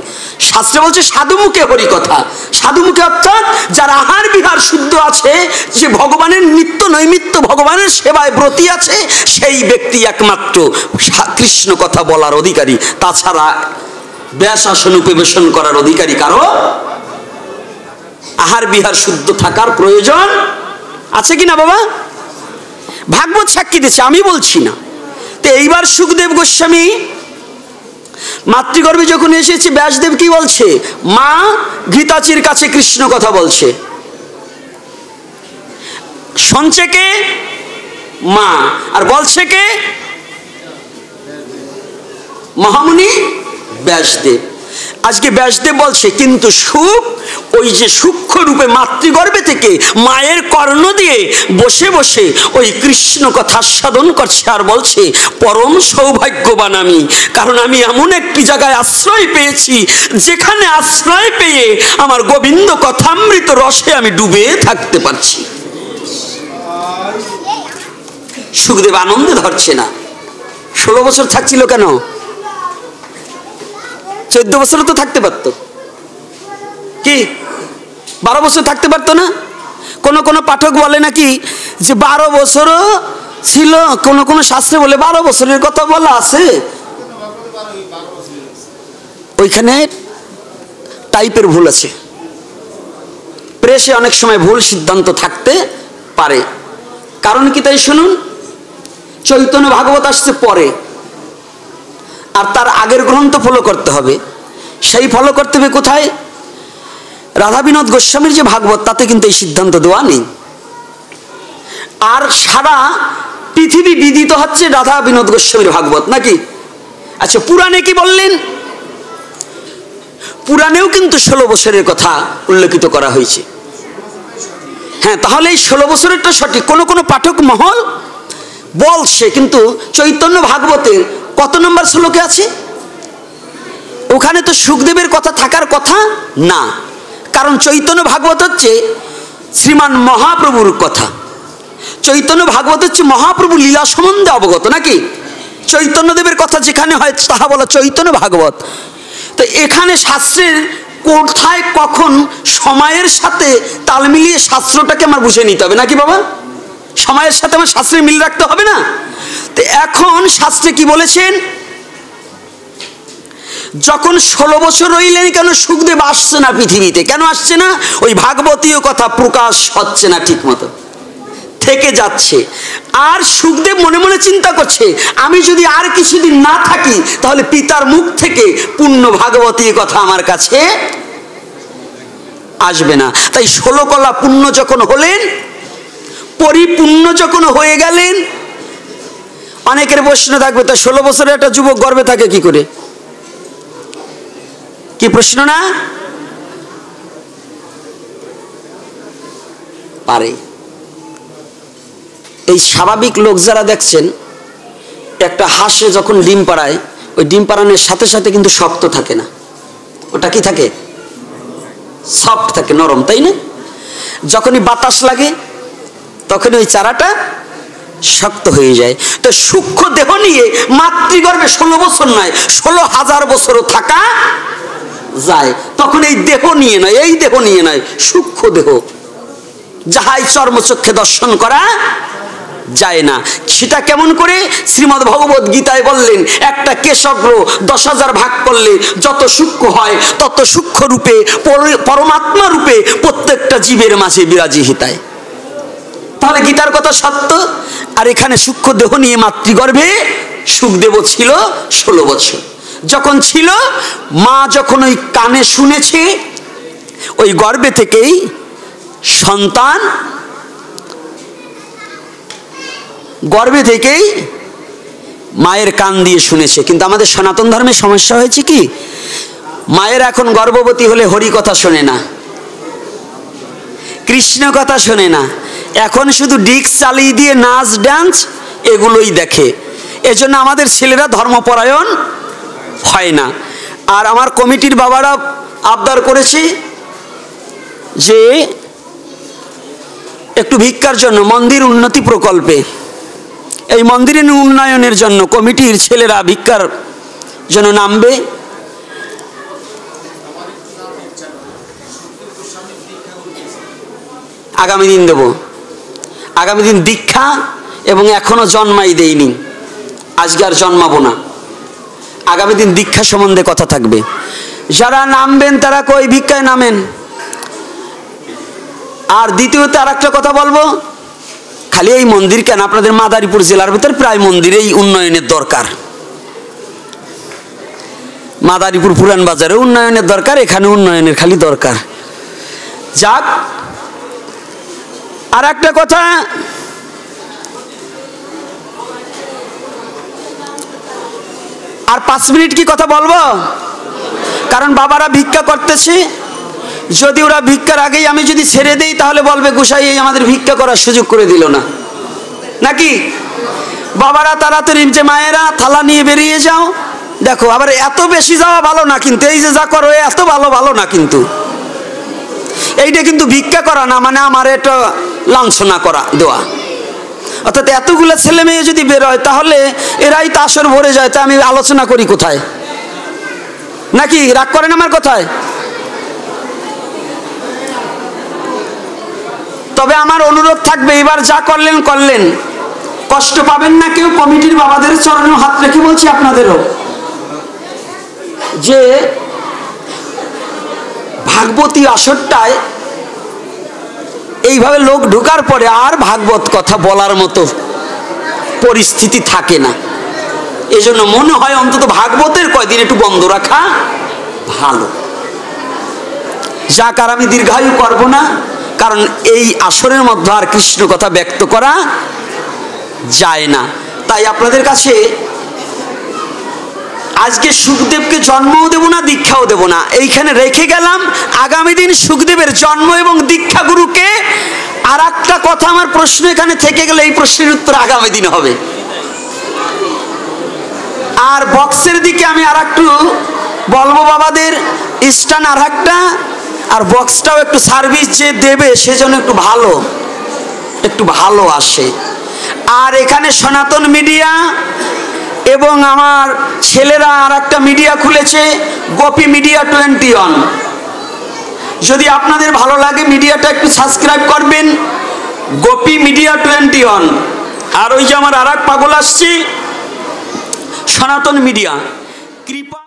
শাস্ত্রে বলছে সাধুমুখে হরি কথা। সাধুমুখে অর্থাৎ যার আহার বিহার শুদ্ধ আছে, যে ভগবানের নিত্য নৈমিত্য ভগবানের সেবায় ব্রতী আছে, সেই ব্যক্তি একমাত্র কৃষ্ণ কথা বলার অধিকারী। তাছাড়া ব্যাসাসন উপবেশন করার অধিকারী কারো আহার বিহার শুদ্ধ থাকার প্রয়োজন আছে কিনা বাবা? ভাগবত সাক্ষী দিচ্ছে, আমি বলছি না। তো এইবার সুখদেব গোস্বামী মাতৃগর্ভে যখন এসেছে, ব্যাসদেব কি বলছে? মা গীতাচির কাছে কৃষ্ণ কথা বলছে। শুনছে কে? মা। আর বলছে কে? মহামুনি ব্যাসদেব। আজকে ব্যাসদেব বলছে, কিন্তু সুখ ওই যে সূক্ষ্ম রূপে মাতৃগর্ভে থেকে মায়ের কর্ণ দিয়ে বসে বসে ওই কৃষ্ণ কথা সাধন করছে, আর বলছে পরম সৌভাগ্যবান আমি, কারণ আমি এমন একটি জায়গায় আশ্রয় পেয়েছি যেখানে আশ্রয় পেয়ে আমার গোবিন্দ কথামৃত রসে আমি ডুবে থাকতে পারছি। সুখদেব আনন্দে ধরছে না। 16 বছর থাকছিল কেন? 14 বছর তো থাকতে পারতো, কি 12 বছর থাকতে পারতো না? কোন কোন পাঠক বলে নাকি যে 12 বছরও ছিল, কোন কোন শাস্ত্রে বলে 12 বছরের কথা বলা আছে। ওইখানে টাইপের ভুল আছে, প্রেসে অনেক সময় ভুল সিদ্ধান্ত থাকতে পারে। কারণ কি তাই শুনুন, চৈতন্য ভাগবত আসছে পরে, আর তার আগের গ্রন্থ ফলো করতে হবে। সেই ফলো করতে হবে কোথায়? রাধা বিনোদ গোস্বামীর যে ভাগবত, তাতে কিন্তু এই সিদ্ধান্ত দেওয়া নেই। আর সারা পৃথিবী বিদিত হচ্ছে রাধা বিনোদ গোস্বামীর ভাগবত, নাকি? আচ্ছা, পুরাণে কি বললেন? পুরাণেও কিন্তু 16 বছরের কথা উল্লেখিত করা হয়েছে। হ্যাঁ, তাহলে এই 16 বছরেরটা সঠিক। কোন কোন পাঠক মহল বলছে, কিন্তু চৈতন্য ভাগবতের কত নম্বর শ্লোকে আছে? ওখানে তো সুখদেবের কথা থাকার কথা না, কারণ চৈতন্য ভাগবত হচ্ছে শ্রীমান মহাপ্রভুর কথা। চৈতন্য ভাগবত হচ্ছে মহাপ্রভু লীলা সম্বন্ধে অবগত, নাকি? চৈতন্যদেবের কথা যেখানে হয় তাহা বলা চৈতন্য ভাগবত। তো এখানে শাস্ত্রের কোথায় কখন সময়ের সাথে তাল মিলিয়ে শাস্ত্রটাকে আমার বুঝে নিতে হবে, নাকি বাবা? সময়ের সাথে আমার শাস্ত্রের মিল রাখতে হবে না? তো এখন শাস্ত্রে কি বলেছেন? যখন 16 বছর রইলেন, কেন সুখদেব আসছে না পৃথিবীতে? কেন আসছে না? ওই ভাগবতীয় কথা প্রকাশ হচ্ছে না ঠিক মতো, থেকে যাচ্ছে। আর সুখদেব মনে মনে চিন্তা করছে, আমি যদি আর কিছুদিন না থাকি তাহলে পিতার মুখ থেকে পূর্ণ ভাগবতীয় কথা আমার কাছে আসবে না। তাই 16 কলা পূর্ণ যখন হলেন, পরিপূর্ণ যখন হয়ে গেলেন, অনেকের প্রশ্ন থাকবে, তা 16 বছরের একটা যুবক গর্ভে থাকে কি করে? কি প্রশ্ন না? পারে। এই স্বাভাবিক লোক যারা দেখছেন, একটা হাঁসে যখন ডিম পাড়ায়, ওই ডিম পাড়ানোর সাথে সাথে কিন্তু শক্ত থাকে না, ওটা কি থাকে? সফট থাকে, নরম, তাই না? যখনই বাতাস লাগে তখন ওই চারাটা শক্ত হয়ে যায়। তো সূক্ষ্ম দেহ নিয়ে মাতৃগর্ভে 16 বছর নয়, 16,000 বছরও থাকা যায়। তখন এই দেহ নিয়ে নয়, এই দেহ নিয়ে নয়, সূক্ষ্ম দেহ, যাহাই চর্মচক্ষে দর্শন করা যায় না। সেটা কেমন করে? শ্রীমদ্ ভগবত গীতায় বললেন, একটা কেশগ্র 10,000 ভাগ করলে যত সূক্ষ্ম হয়, তত সূক্ষ্ম রূপে পরমাত্মা রূপে প্রত্যেকটা জীবের মাঝে বিরাজি হিতায়। তাহলে গীতার কথা সত্য। আর এখানে সূক্ষ্ম দেহ নিয়ে মাতৃগর্ভে সুখদেব ছিল 16 বছর। যখন ছিল, মা যখন ওই কানে শুনেছে, ওই গর্ভে থেকেই সন্তান, গর্ভে থেকেই মায়ের কান দিয়ে শুনেছে। কিন্তু আমাদের সনাতন ধর্মের সমস্যা হয়েছে কি, মায়ের এখন গর্ভবতী হলে হরি কথা শোনে না, কৃষ্ণ কথা শোনে না, এখন শুধু ডিস্ক চালিয়ে দিয়ে নাচ ডান্স এগুলোই দেখে। এজন্য আমাদের ছেলেরা ধর্মপরায়ণ হয় না। আর আমার কমিটির বাবারা আবদার করেছে যে একটু ভিক্ষার জন্য মন্দির উন্নতি প্রকল্পে, এই মন্দিরের উন্নয়নের জন্য কমিটির ছেলেরা ভিক্ষার জন্য নামবে। আগামী দিন দেব, আগামী দিন দীক্ষা, এবং এখনো জন্মাই দেইনি, আজকে আর জন্মাবো না। আগামী দিন দীক্ষা সম্বন্ধে কথা থাকবে। যারা নামবেন তারা কই ভিক্ষায় নামেন। আর দ্বিতীয়ত আর একটা কথা বলবো, খালি এই মন্দির কেন, আপনাদের মাদারীপুর জেলার ভিতর প্রায় মন্দিরেই উন্নয়নের দরকার। মাদারীপুর পুরান বাজারে উন্নয়নের দরকার, এখানে উন্নয়নের খালি দরকার। যাক, আর একটা কথা, আর 5 মিনিট কি কথা বলবো? কারণ বাবারা ভিক্ষা করতেছে, যদি ওরা ভিক্ষার আগেই আমি যদি ছেড়ে দেই তাহলে বলবে গোসাই এই আমাদের ভিক্ষা করার সুযোগ করে দিল না, নাকি? বাবারা তাড়াতাড়ি, যে মায়েরা থালা নিয়ে বেরিয়ে যাও। দেখো, আবার এত বেশি যাওয়া ভালো না, কিন্তু এই যে যা করো এত ভালো না, কিন্তু এইটা কিন্তু ভিক্ষা করা না, মানে আমার এটা লাঞ্ছনা করা দেওয়া। অর্থাৎ এতগুলো ছেলে মেয়ে যদি বেরোয় তাহলে এরাই তো আসর ভরে যায়, তা আমি আলোচনা করি কোথায়, নাকি? রাগ করেন আমার কথায়? তবে আমার অনুরোধ থাকবে, এবার যা করলেন করলেন, কষ্ট পাবেন না কেউ। কমিটির বাবাদের চরণে হাত রেখে বলছি আপনাদেরও, যে ভাগবতী আসরটায় এইভাবে লোক ঢোকার পরে আর ভাগবত কথা বলার মতো পরিস্থিতি থাকে না। এজন্য মনে হয় অন্তত ভাগবতের কয়দিন একটু বন্ধ রাখা ভালো। যাক, আর আমি দীর্ঘায়ু করব না, কারণ এই আসরের মধ্যে আর কৃষ্ণ কথা ব্যক্ত করা যায় না। তাই আপনাদের কাছে আজকে সুখদেবকে জন্মও দেব না, দীক্ষাও দেব না, এইখানে রেখে গেলাম। আগামী দিন সুখদেবের জন্ম এবং দীক্ষা গুরুকে। আর একটা কথা, আমার প্রশ্ন এখানে থেকে গেলে এই প্রশ্নের উত্তর আগামী দিন হবে। আর বক্সের দিকে আমি আর একটু বলবো, বাবাদের স্টান আর একটা, আর বক্সটাও একটু সার্ভিস যে দেবে সেজন্য একটু ভালো আসে। আর এখানে সনাতন মিডিয়া এবং আমার ছেলেরা আর একটা মিডিয়া খুলেছে, গোপী মিডিয়া 21। যদি আপনাদের ভালো লাগে মিডিয়াটা একটু সাবস্ক্রাইব করবেন, গোপী মিডিয়া 21। আর ওই যে আমার আর এক পাগল আসছে, সনাতন মিডিয়া, কৃপা।